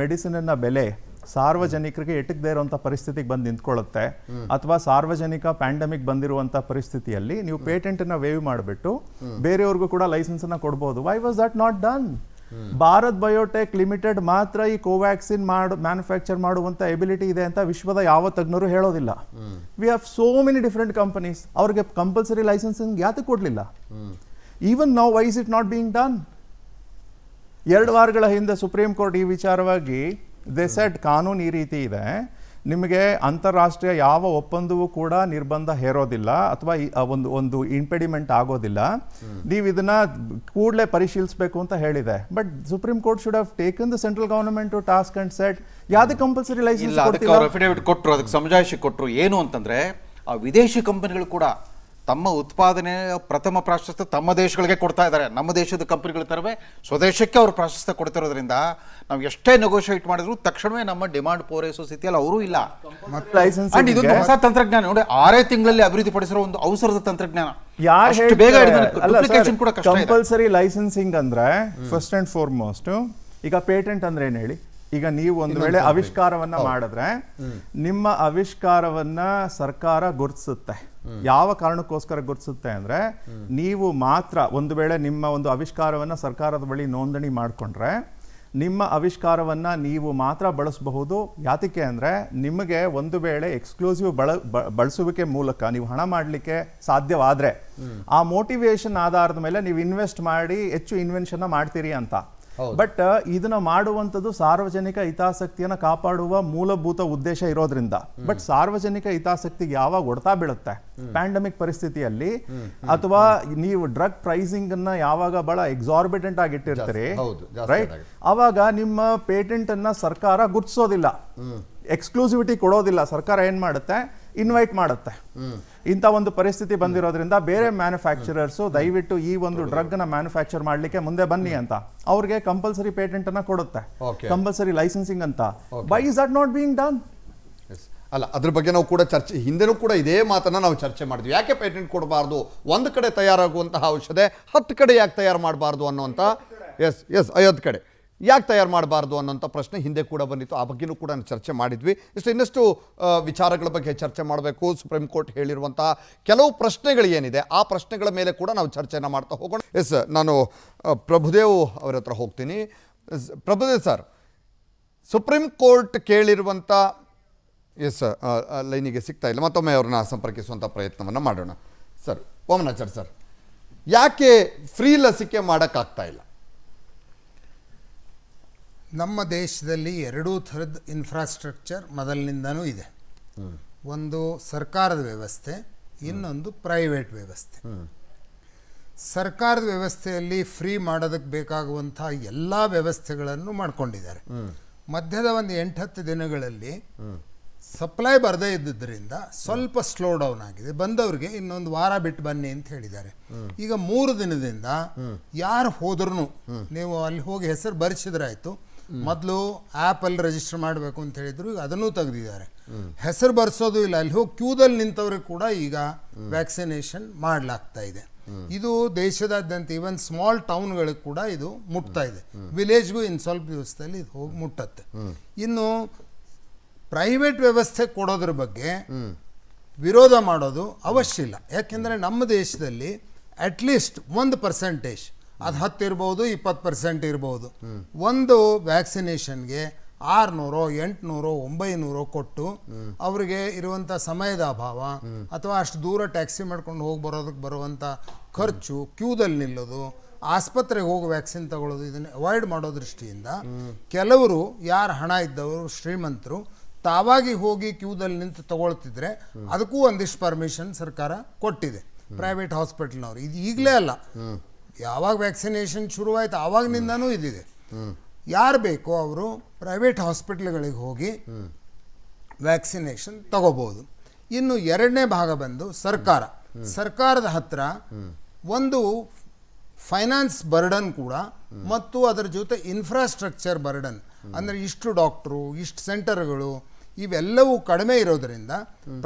ಮೆಡಿಸಿನ್ನ ಬೆಲೆ ಸಾರ್ವಜನಿಕರಿಗೆ ಎಟಕದೇ ಇರುವಂಥ ಪರಿಸ್ಥಿತಿಗೆ ಬಂದು ನಿಂತ್ಕೊಳ್ಳುತ್ತೆ, ಅಥವಾ ಸಾರ್ವಜನಿಕ ಪ್ಯಾಂಡಮಿಕ್ ಬಂದಿರುವಂಥ ಪರಿಸ್ಥಿತಿಯಲ್ಲಿ ನೀವು ಪೇಟೆಂಟನ್ನು ವೇವ್ ಮಾಡಿಬಿಟ್ಟು ಬೇರೆಯವ್ರಿಗೂ ಕೂಡ ಲೈಸೆನ್ಸನ್ನು ಕೊಡ್ಬೋದು. Why was that not done? Bharat biotech limited ಮಾತ್ರ ಈ ಕೋವ್ಯಾಕ್ಸಿನ್ ಮ್ಯಾನುಫ್ಯಾಕ್ಚರ್ ಮಾಡುವಂಥ ಎಬಿಲಿಟಿ ಇದೆ ಅಂತ ವಿಶ್ವದ ಯಾವ ತಜ್ಞರು ಹೇಳೋದಿಲ್ಲ. We have so many different companies. ಅವ್ರಿಗೆ ಕಂಪಲ್ಸರಿ ಲೈಸೆನ್ಸಿಂಗ್ ಯಾತಕ್ಕೆ ಕೊಡಲಿಲ್ಲ? Even now why is it not being done? 2 ವಾರಗಳ ಹಿಂದೆ ಸುಪ್ರೀಂ ಕೋರ್ಟ್ ಈ ವಿಚಾರವಾಗಿ ದೇ ಸೆಡ್ ಕಾನೂನು ಈ ರೀತಿ ಇದೆ, ನಿಮಗೆ ಅಂತಾರಾಷ್ಟ್ರೀಯ ಯಾವ ಒಪ್ಪಂದವೂ ಕೂಡ ನಿರ್ಬಂಧ ಹೇರೋದಿಲ್ಲ ಅಥವಾ ಒಂದು ಇಂಪೆಡಿಮೆಂಟ್ ಆಗೋದಿಲ್ಲ, ನೀವು ಇದನ್ನ ಕೂಡಲೇ ಪರಿಶೀಲಿಸಬೇಕು ಅಂತ ಹೇಳಿದೆ. But Supreme Court should have taken the central government to task and said ಯಾವ್ದು ಕಂಪಲ್ಸರಿ ಲೈಸೆನ್ಸ್ ಕೊಡ್ತಿಲ್ಲ. ಅಫಿಡೇವಿಟ್ ಕೊಟ್ಟರು, ಅದಕ್ಕೆ ಸಮಜಾಯಿಷಿ ಕೊಟ್ಟರು. ಏನು ಅಂತಂದ್ರೆ ಆ ವಿದೇಶಿ ಕಂಪನಿಗಳು ಕೂಡ ತಮ್ಮ ಉತ್ಪಾದನೆ ಪ್ರಥಮ ಪ್ರಾಶಸ್ತ್ಯ ತಮ್ಮ ದೇಶಗಳಿಗೆ ಕೊಡ್ತಾ ಇದ್ದಾರೆ. ನಮ್ಮ ದೇಶದ ಕಂಪನಿಗಳ ತರವೇ ಸ್ವದೇಶಕ್ಕೆ ಅವರು ಪ್ರಾಶಸ್ತ್ಯ ಕೊಡ್ತಿರೋದ್ರಿಂದ ನಾವು ಎಷ್ಟೇ ನೆಗೋಷಿಯೇಟ್ ಮಾಡಿದ್ರು ತಕ್ಷಣವೇ ನಮ್ಮ ಡಿಮಾಂಡ್ ಪೂರೈಸೋ ಸ್ಥಿತಿಯಲ್ಲಿ ಅವರು ಇಲ್ಲ. ಇದೊಂದು ಹೊಸ ತಂತ್ರಜ್ಞಾನ ನೋಡಿ, 6 ತಿಂಗಳಲ್ಲಿ ಅಭಿವೃದ್ಧಿ ಪಡಿಸಿರೋ ಒಂದು ಔಷಧದ ತಂತ್ರಜ್ಞಾನ. ಕಂಪಲ್ಸರಿ ಲೈಸೆನ್ಸಿಂಗ್ ಅಂದ್ರೆ ಫಸ್ಟ್ ಅಂಡ್ ಫಾರ್ಮೋಸ್ಟ್, ಈಗ ಪೇಟೆಂಟ್ ಅಂದ್ರೆ ಏನ್ ಹೇಳಿ, ಈಗ ನೀವು ಒಂದು ವೇಳೆ ಆವಿಷ್ಕಾರವನ್ನ ಮಾಡಿದ್ರೆ ನಿಮ್ಮ ಆವಿಷ್ಕಾರವನ್ನ ಸರ್ಕಾರ ಗುರುತಿಸುತ್ತೆ. ಯಾವ ಕಾರಣಕ್ಕೋಸ್ಕರ ಗುರುತಿಸುತ್ತೆ ಅಂದ್ರೆ, ನೀವು ಮಾತ್ರ ಒಂದು ವೇಳೆ ನಿಮ್ಮ ಒಂದು ಆವಿಷ್ಕಾರವನ್ನ ಸರ್ಕಾರದ ಬಳಿ ನೋಂದಣಿ ಮಾಡಿಕೊಂಡ್ರೆ ನಿಮ್ಮ ಆವಿಷ್ಕಾರವನ್ನ ನೀವು ಮಾತ್ರ ಬಳಸಬಹುದು. ಯಾತಕ್ಕೆ ಅಂದ್ರೆ, ನಿಮಗೆ ಒಂದು ವೇಳೆ ಎಕ್ಸ್ಕ್ಲೂಸಿವ್ ಬಳಸುವಿಕೆ ಮೂಲಕ ನೀವು ಹಣ ಮಾಡಲಿಕ್ಕೆ ಸಾಧ್ಯವಾದ್ರೆ ಆ ಮೋಟಿವೇಶನ್ ಆಧಾರದ ಮೇಲೆ ನೀವು ಇನ್ವೆಸ್ಟ್ ಮಾಡಿ ಹೆಚ್ಚು ಇನ್ವೆನ್ಷನ್ ಮಾಡ್ತೀರಿ ಅಂತ. ಬಟ್ ಇದನ್ನ ಮಾಡುವಂಥದ್ದು ಸಾರ್ವಜನಿಕ ಹಿತಾಸಕ್ತಿಯನ್ನು ಕಾಪಾಡುವ ಮೂಲಭೂತ ಉದ್ದೇಶ ಇರೋದ್ರಿಂದ. ಬಟ್ ಸಾರ್ವಜನಿಕ ಹಿತಾಸಕ್ತಿಗೆ ಯಾವಾಗ ಹೊಡ್ತಾ ಬೀಳುತ್ತೆ ಪ್ಯಾಂಡಮಿಕ್ ಪರಿಸ್ಥಿತಿಯಲ್ಲಿ, ಅಥವಾ ನೀವು ಡ್ರಗ್ ಪ್ರೈಸಿಂಗ್ ಅನ್ನ ಯಾವಾಗ ಬಹಳ ಎಕ್ಸಾರ್ಬಿಟೆಂಟ್ ಆಗಿ ಇಟ್ಟಿರ್ತೀರಿ, ರೈಟ್, ಅವಾಗ ನಿಮ್ಮ ಪೇಟೆಂಟ್ ಅನ್ನ ಸರ್ಕಾರ ಗುರ್ತಿಸೋದಿಲ್ಲ, ಎಕ್ಸ್ಕ್ಲೂಸಿವಿಟಿ ಕೊಡೋದಿಲ್ಲ. ಸರ್ಕಾರ ಏನ್ ಮಾಡುತ್ತೆ, ಇನ್ವೈಟ್ ಮಾಡುತ್ತೆ. ಇಂಥ ಒಂದು ಪರಿಸ್ಥಿತಿ ಬಂದಿರೋದ್ರಿಂದ ಬೇರೆ ಮ್ಯಾನುಫ್ಯಾಕ್ಚರರ್ಸ್ ದಯವಿಟ್ಟು ಈ ಒಂದು ಡ್ರಗ್ ನ ಮ್ಯಾನುಫ್ಯಾಕ್ಚರ್ ಮಾಡ್ಲಿಕ್ಕೆ ಮುಂದೆ ಬನ್ನಿ ಅಂತ ಅವ್ರಿಗೆ ಕಂಪಲ್ಸರಿ ಪೇಟೆಂಟ್ ಅನ್ನ ಕೊಡುತ್ತೆ, ಕಂಪಲ್ಸರಿ ಲೈಸೆನ್ಸಿಂಗ್ ಅಂತ. Why is that not being done? ಅಲ್ಲ, ಅದ್ರ ಬಗ್ಗೆ ನಾವು ಕೂಡ ಹಿಂದೆನೂ ಕೂಡ ಇದೇ ಮಾತನ್ನ ನಾವು ಚರ್ಚೆ ಮಾಡಿದ್ವಿ. ಯಾಕೆ ಪೇಟೆಂಟ್ ಕೊಡಬಾರ್ದು, ಒಂದು ಕಡೆ ತಯಾರಾಗುವಂತಹ ಔಷಧ 10 ಕಡೆ ಯಾಕೆ ತಯಾರು ಮಾಡಬಾರ್ದು ಅನ್ನುವಂಥ, 50 ಕಡೆ ಯಾಕೆ ತಯಾರು ಮಾಡಬಾರ್ದು ಅನ್ನೋಂಥ ಪ್ರಶ್ನೆ ಹಿಂದೆ ಕೂಡ ಬಂದಿತ್ತು. ಆ ಬಗ್ಗೆನೂ ಕೂಡ ಚರ್ಚೆ ಮಾಡಿದ್ವಿ. ಇನ್ನಷ್ಟು ವಿಚಾರಗಳ ಬಗ್ಗೆ ಚರ್ಚೆ ಮಾಡಬೇಕು. ಸುಪ್ರೀಂ ಕೋರ್ಟ್ ಹೇಳಿರುವಂಥ ಕೆಲವು ಪ್ರಶ್ನೆಗಳು ಏನಿದೆ ಆ ಪ್ರಶ್ನೆಗಳ ಮೇಲೆ ಕೂಡ ನಾವು ಚರ್ಚೆಯನ್ನು ಮಾಡ್ತಾ ಹೋಗೋಣ. ನಾನು ಪ್ರಭುದೇವ್ ಅವರ ಹತ್ರ ಹೋಗ್ತೀನಿ. ಪ್ರಭುದೇವ್ ಸರ್, ಸುಪ್ರೀಂ ಕೋರ್ಟ್ ಕೇಳಿರುವಂಥ ಲೈನಿಗೆ ಸಿಗ್ತಾ ಇಲ್ಲ, ಮತ್ತೊಮ್ಮೆ ಅವ್ರನ್ನ ಸಂಪರ್ಕಿಸುವಂಥ ಪ್ರಯತ್ನವನ್ನು ಮಾಡೋಣ. ಸರ್, ವಾಮನಾಚಾರ್ ಸರ್, ಯಾಕೆ ಫ್ರೀ ಲಸಿಕೆ ಮಾಡೋಕ್ಕಾಗ್ತಾ ಇಲ್ಲ? ನಮ್ಮ ದೇಶದಲ್ಲಿ 2 ಥರದ ಇನ್ಫ್ರಾಸ್ಟ್ರಕ್ಚರ್ ಮೊದಲಿನಿಂದನೂ ಇದೆ. ಒಂದು ಸರ್ಕಾರದ ವ್ಯವಸ್ಥೆ, ಇನ್ನೊಂದು ಪ್ರೈವೇಟ್ ವ್ಯವಸ್ಥೆ. ಸರ್ಕಾರದ ವ್ಯವಸ್ಥೆಯಲ್ಲಿ ಫ್ರೀ ಮಾಡೋದಕ್ಕೆ ಬೇಕಾಗುವಂಥ ಎಲ್ಲ ವ್ಯವಸ್ಥೆಗಳನ್ನು ಮಾಡ್ಕೊಂಡಿದ್ದಾರೆ. ಮಧ್ಯದ ಒಂದು 8-10 ದಿನಗಳಲ್ಲಿ ಸಪ್ಲೈ ಬರದೇ ಇದ್ದುದರಿಂದ ಸ್ವಲ್ಪ ಸ್ಲೋ ಡೌನ್ ಆಗಿದೆ. ಬಂದವ್ರಿಗೆ ಇನ್ನೊಂದು ವಾರ ಬಿಟ್ಟು ಬನ್ನಿ ಅಂತ ಹೇಳಿದ್ದಾರೆ. ಈಗ 3 ದಿನದಿಂದ ಯಾರು ಹೋದ್ರೂ ನೀವು ಅಲ್ಲಿ ಹೋಗಿ ಹೆಸರು ಬರೆಸಿದ್ರಾಯ್ತು. ಮೊದಲು ಆ್ಯಪಲ್ಲಿ ರಿಜಿಸ್ಟರ್ ಮಾಡಬೇಕು ಅಂತ ಹೇಳಿದ್ರು, ಈಗ ಅದನ್ನೂ ತೆಗೆದಿದ್ದಾರೆ. ಹೆಸರು ಬರ್ಸೋದು ಇಲ್ಲ, ಅಲ್ಲಿ ಹೋಗಿ ಕ್ಯೂದಲ್ಲಿ ನಿಂತವ್ರಿಗೆ ಕೂಡ ಈಗ ವ್ಯಾಕ್ಸಿನೇಷನ್ ಮಾಡಲಾಗ್ತಾ ಇದೆ. ಇದು ದೇಶದಾದ್ಯಂತ ಈವನ್ ಸ್ಮಾಲ್ ಟೌನ್ಗಳಿಗೆ ಕೂಡ ಇದು ಮುಟ್ತಾ ಇದೆ. ವಿಲೇಜ್ಗೂ ಇನ್ನು ಸ್ವಲ್ಪ ದಿವಸದಲ್ಲಿ ಇದು ಹೋಗಿ ಮುಟ್ಟತ್ತೆ. ಇನ್ನು ಪ್ರೈವೇಟ್ ವ್ಯವಸ್ಥೆ ಕೊಡೋದ್ರ ಬಗ್ಗೆ ವಿರೋಧ ಮಾಡೋದು ಅವಶ್ಯ ಇಲ್ಲ. ಯಾಕೆಂದರೆ ನಮ್ಮ ದೇಶದಲ್ಲಿ ಅಟ್ಲೀಸ್ಟ್ 1% ಅದು 10 ಇರ್ಬೋದು, 20% ಇರ್ಬೋದು. ಒಂದು ವ್ಯಾಕ್ಸಿನೇಷನ್ಗೆ 600, 800, 900 ಕೊಟ್ಟು ಅವರಿಗೆ ಇರುವಂಥ ಸಮಯದ ಅಭಾವ ಅಥವಾ ಅಷ್ಟು ದೂರ ಟ್ಯಾಕ್ಸಿ ಮಾಡ್ಕೊಂಡು ಹೋಗಿ ಬರೋದಕ್ಕೆ ಬರುವಂಥ ಖರ್ಚು, ಕ್ಯೂದಲ್ಲಿ ನಿಲ್ಲೋದು, ಆಸ್ಪತ್ರೆಗೆ ಹೋಗಿ ವ್ಯಾಕ್ಸಿನ್ ತಗೊಳ್ಳೋದು, ಇದನ್ನು ಅವಾಯ್ಡ್ ಮಾಡೋ ದೃಷ್ಟಿಯಿಂದ ಕೆಲವರು ಯಾರು ಹಣ ಇದ್ದವರು ಶ್ರೀಮಂತರು ತಾವಾಗಿ ಹೋಗಿ ಕ್ಯೂದಲ್ಲಿ ನಿಂತು ತಗೊಳ್ತಿದ್ರೆ ಅದಕ್ಕೂ ಒಂದಿಷ್ಟು ಪರ್ಮಿಷನ್ ಸರ್ಕಾರ ಕೊಟ್ಟಿದೆ ಪ್ರೈವೇಟ್ ಹಾಸ್ಪಿಟಲ್ನವ್ರು. ಇದು ಈಗಲೇ ಅಲ್ಲ, ಯಾವಾಗ ವ್ಯಾಕ್ಸಿನೇಷನ್ ಶುರುವಾಯಿತು ಆವಾಗಿನಿಂದನೂ ಇದಿದೆ. ಯಾರು ಬೇಕೋ ಅವರು ಪ್ರೈವೇಟ್ ಹಾಸ್ಪಿಟ್ಲ್ಗಳಿಗೆ ಹೋಗಿ ವ್ಯಾಕ್ಸಿನೇಷನ್ ತಗೋಬೋದು. ಇನ್ನು ಎರಡನೇ ಭಾಗ ಬಂದು ಸರ್ಕಾರದ ಹತ್ರ ಒಂದು ಫೈನಾನ್ಸ್ ಬರ್ಡನ್ ಕೂಡ ಮತ್ತು ಅದರ ಜೊತೆ ಇನ್ಫ್ರಾಸ್ಟ್ರಕ್ಚರ್ ಬರ್ಡನ್, ಅಂದರೆ ಇಷ್ಟು ಡಾಕ್ಟ್ರು, ಇಷ್ಟು ಸೆಂಟರ್ಗಳು, ಇವೆಲ್ಲವೂ ಕಡಿಮೆ ಇರೋದರಿಂದ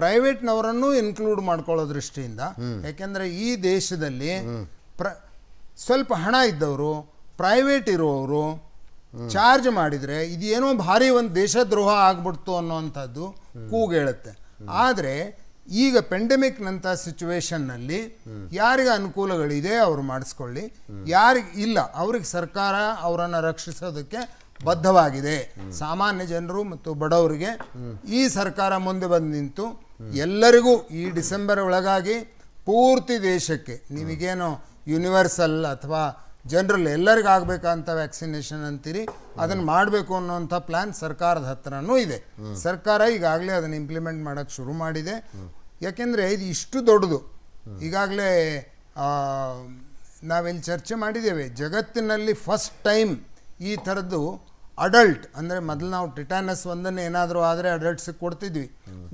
ಪ್ರೈವೇಟ್ನವರನ್ನು ಇನ್ಕ್ಲೂಡ್ ಮಾಡ್ಕೊಳ್ಳೋ ದೃಷ್ಟಿಯಿಂದ, ಯಾಕೆಂದರೆ ಈ ದೇಶದಲ್ಲಿ ಸ್ವಲ್ಪ ಹಣ ಇದ್ದವರು ಪ್ರೈವೇಟ್ ಇರುವವರು ಚಾರ್ಜ್ ಮಾಡಿದರೆ ಇದೇನೋ ಭಾರಿ ಒಂದು ದೇಶದ್ರೋಹ ಆಗ್ಬಿಡ್ತು ಅನ್ನೋವಂಥದ್ದು ಕೂಗೇಳುತ್ತೆ. ಆದರೆ ಈಗ ಪೆಂಡೆಮಿಕ್ನಂಥ ಸಿಚುವೇಶನ್ನಲ್ಲಿ ಯಾರಿಗೆ ಅನುಕೂಲಗಳಿದೆ ಅವರು ಮಾಡಿಸ್ಕೊಳ್ಳಿ, ಯಾರಿಗೆ ಇಲ್ಲ ಅವ್ರಿಗೆ ಸರ್ಕಾರ ಅವರನ್ನು ರಕ್ಷಿಸೋದಕ್ಕೆ ಬದ್ಧವಾಗಿದೆ. ಸಾಮಾನ್ಯ ಜನರು ಮತ್ತು ಬಡವರಿಗೆ ಈ ಸರ್ಕಾರ ಮುಂದೆ ಬಂದು ನಿಂತು ಎಲ್ಲರಿಗೂ ಈ ಡಿಸೆಂಬರ್ ಒಳಗಾಗಿ ಪೂರ್ತಿ ದೇಶಕ್ಕೆ ನೀವಿಗೇನೋ ಯೂನಿವರ್ಸಲ್ ಅಥವಾ ಜನರಲ್ ಎಲ್ಲರಿಗೂ ಆಗಬೇಕಂತ ವ್ಯಾಕ್ಸಿನೇಷನ್ ಅಂತೀರಿ, ಅದನ್ನು ಮಾಡಬೇಕು ಅನ್ನೋಂಥ ಪ್ಲ್ಯಾನ್ ಸರ್ಕಾರದ ಹತ್ರನೂ ಇದೆ. ಸರ್ಕಾರ ಈಗಾಗಲೇ ಅದನ್ನು ಇಂಪ್ಲಿಮೆಂಟ್ ಮಾಡೋಕ್ಕೆ ಶುರು ಮಾಡಿದೆ. ಯಾಕೆಂದರೆ ಇದು ಇಷ್ಟು ದೊಡ್ಡದು. ಈಗಾಗಲೇ ನಾವಿಲ್ಲಿ ಚರ್ಚೆ ಮಾಡಿದ್ದೇವೆ, ಜಗತ್ತಿನಲ್ಲಿ ಫಸ್ಟ್ ಟೈಮ್ ಈ ಥರದ್ದು ಅಡಲ್ಟ್, ಅಂದರೆ ಮೊದಲು ನಾವು ಟಿಟಾನಸ್ ಒಂದನ್ನು ಏನಾದರೂ ಆದರೆ ಅಡಲ್ಟ್ಸಿಗೆ ಕೊಡ್ತಿದ್ವಿ,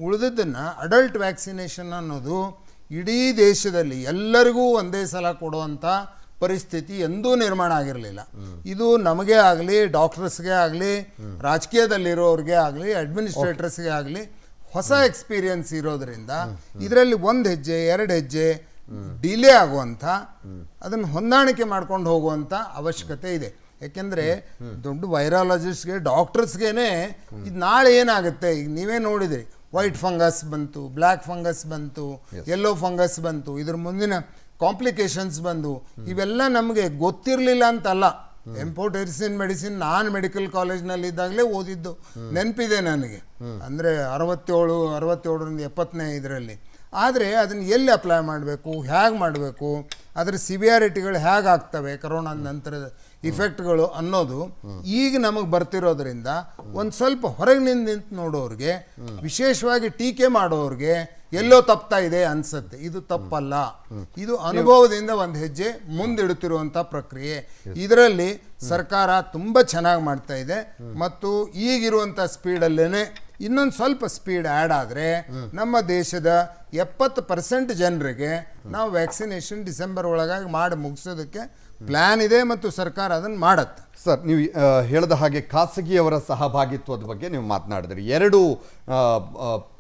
ಉಳಿದದ್ದನ್ನು ಅಡಲ್ಟ್ ವ್ಯಾಕ್ಸಿನೇಷನ್ ಅನ್ನೋದು ಇಡೀ ದೇಶದಲ್ಲಿ ಎಲ್ಲರಿಗೂ ಒಂದೇ ಸಲ ಕೊಡುವಂಥ ಪರಿಸ್ಥಿತಿ ಎಂದೂ ನಿರ್ಮಾಣ ಆಗಿರಲಿಲ್ಲ. ಇದು ನಮಗೆ ಆಗಲಿ, ಡಾಕ್ಟರ್ಸ್ಗೆ ಆಗಲಿ, ರಾಜಕೀಯದಲ್ಲಿರೋರಿಗೆ ಆಗಲಿ, ಅಡ್ಮಿನಿಸ್ಟ್ರೇಟರ್ಸ್ಗೆ ಆಗಲಿ ಹೊಸ ಎಕ್ಸ್ಪೀರಿಯನ್ಸ್ ಇರೋದರಿಂದ ಇದರಲ್ಲಿ ಒಂದು ಹೆಜ್ಜೆ 2 ಹೆಜ್ಜೆ ಡಿಲೇ ಆಗುವಂಥ, ಅದನ್ನು ಹೊಂದಾಣಿಕೆ ಮಾಡ್ಕೊಂಡು ಹೋಗುವಂಥ ಅವಶ್ಯಕತೆ ಇದೆ. ಯಾಕೆಂದರೆ ದೊಡ್ಡ ವೈರಾಲಜಿಸ್ಟ್ಗೆ, ಡಾಕ್ಟರ್ಸ್ಗೇನೆ ಇದು ನಾಳೆ ಏನಾಗುತ್ತೆ, ಈಗ ನೀವೇ ನೋಡಿದಿರಿ, ವೈಟ್ ಫಂಗಸ್ ಬಂತು, ಬ್ಲ್ಯಾಕ್ ಫಂಗಸ್ ಬಂತು, ಯೆಲ್ಲೋ ಫಂಗಸ್ ಬಂತು, ಇದ್ರ ಮುಂದಿನ ಕಾಂಪ್ಲಿಕೇಶನ್ಸ್ ಬಂದು, ಇವೆಲ್ಲ ನಮಗೆ ಗೊತ್ತಿರಲಿಲ್ಲ ಅಂತಲ್ಲ. ಎಂಪೋಟೆರಿಸಿನ್ ಮೆಡಿಸಿನ್ ನಾನು ಮೆಡಿಕಲ್ ಕಾಲೇಜ್ನಲ್ಲಿ ಇದ್ದಾಗಲೇ ಓದಿದ್ದು ನೆನಪಿದೆ ನನಗೆ, ಅಂದರೆ 67ರಿಂದ 70ನೇ ಇದರಲ್ಲಿ. ಆದರೆ ಅದನ್ನು ಎಲ್ಲಿ ಅಪ್ಲೈ ಮಾಡಬೇಕು, ಹೇಗೆ ಮಾಡಬೇಕು, ಅದರ ಸಿವಿಯಾರಿಟಿಗಳು ಹೇಗಾಗ್ತವೆ, ಕರೋನಾ ನಂತರದ ಇಫೆಕ್ಟ್ಗಳು ಅನ್ನೋದು ಈಗ ನಮಗೆ ಬರ್ತಿರೋದ್ರಿಂದ ಒಂದು ಸ್ವಲ್ಪ ಹೊರಗೆ ನಿಂತು ನೋಡೋರಿಗೆ, ವಿಶೇಷವಾಗಿ ಟೀಕೆ ಮಾಡೋರಿಗೆ ಎಲ್ಲೋ ತಪ್ತಾ ಇದೆ ಅನ್ಸುತ್ತೆ. ಇದು ತಪ್ಪಲ್ಲ, ಇದು ಅನುಭವದಿಂದ ಒಂದು ಹೆಜ್ಜೆ ಮುಂದಿಡುತ್ತಿರುವಂಥ ಪ್ರಕ್ರಿಯೆ. ಇದರಲ್ಲಿ ಸರ್ಕಾರ ತುಂಬ ಚೆನ್ನಾಗಿ ಮಾಡ್ತಾ ಇದೆ ಮತ್ತು ಈಗಿರುವಂಥ ಸ್ಪೀಡಲ್ಲೇ ಇನ್ನೊಂದು ಸ್ವಲ್ಪ ಸ್ಪೀಡ್ ಆ್ಯಡ್ ಆದರೆ ನಮ್ಮ ದೇಶದ 70% ಜನರಿಗೆ ನಾವು ವ್ಯಾಕ್ಸಿನೇಷನ್ ಡಿಸೆಂಬರ್ ಒಳಗಾಗಿ ಮಾಡಿ ಮುಗಿಸೋದಕ್ಕೆ ಪ್ಲ್ಯಾನ್ ಇದೆ ಮತ್ತು ಸರ್ಕಾರ ಅದನ್ನು ಮಾಡುತ್ತೆ. ಸರ್, ನೀವು ಹೇಳಿದ ಹಾಗೆ ಖಾಸಗಿಯವರ ಸಹಭಾಗಿತ್ವದ ಬಗ್ಗೆ ನೀವು ಮಾತನಾಡಿದ್ರಿ. 2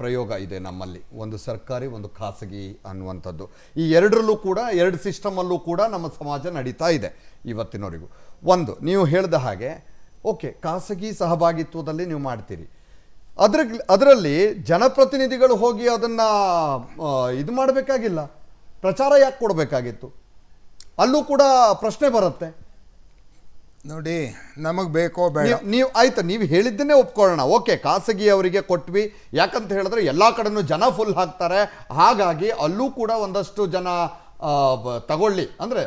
ಪ್ರಯೋಗ ಇದೆ ನಮ್ಮಲ್ಲಿ, ಒಂದು ಸರ್ಕಾರಿ, ಒಂದು ಖಾಸಗಿ ಅನ್ನುವಂಥದ್ದು. ಈ ಎರಡರಲ್ಲೂ ಕೂಡ, 2 ಸಿಸ್ಟಮಲ್ಲೂ ಕೂಡ ನಮ್ಮ ಸಮಾಜ ನಡೀತಾ ಇದೆ ಇವತ್ತಿನವರೆಗೂ. ಒಂದು, ನೀವು ಹೇಳಿದ ಹಾಗೆ ಓಕೆ, ಖಾಸಗಿ ಸಹಭಾಗಿತ್ವದಲ್ಲಿ ನೀವು ಮಾಡ್ತೀರಿ, ಅದರಲ್ಲಿ ಜನಪ್ರತಿನಿಧಿಗಳು ಹೋಗಿ ಅದನ್ನು ಇದು ಮಾಡಬೇಕಾಗಿಲ್ಲ, ಪ್ರಚಾರ ಯಾಕೆ ಕೊಡಬೇಕಾಗಿತ್ತು? ಅಲ್ಲೂ ಕೂಡ ಪ್ರಶ್ನೆ ಬರುತ್ತೆ ನೋಡಿ. ನಮಗೆ ಬೇಕೋ ಬೇಡ, ನೀವು ಆಯ್ತು, ನೀವು ಹೇಳಿದ್ದನ್ನೇ ಒಪ್ಕೊಳ್ಳೋಣ, ಓಕೆ ಖಾಸಗಿಯವರಿಗೆ ಕೊಟ್ವಿ, ಯಾಕಂತ ಹೇಳಿದ್ರೆ ಎಲ್ಲ ಕಡೆನೂ ಜನ ಫುಲ್ ಹಾಕ್ತಾರೆ, ಹಾಗಾಗಿ ಅಲ್ಲೂ ಕೂಡ ಒಂದಷ್ಟು ಜನ ತಗೊಳ್ಳಿ, ಅಂದರೆ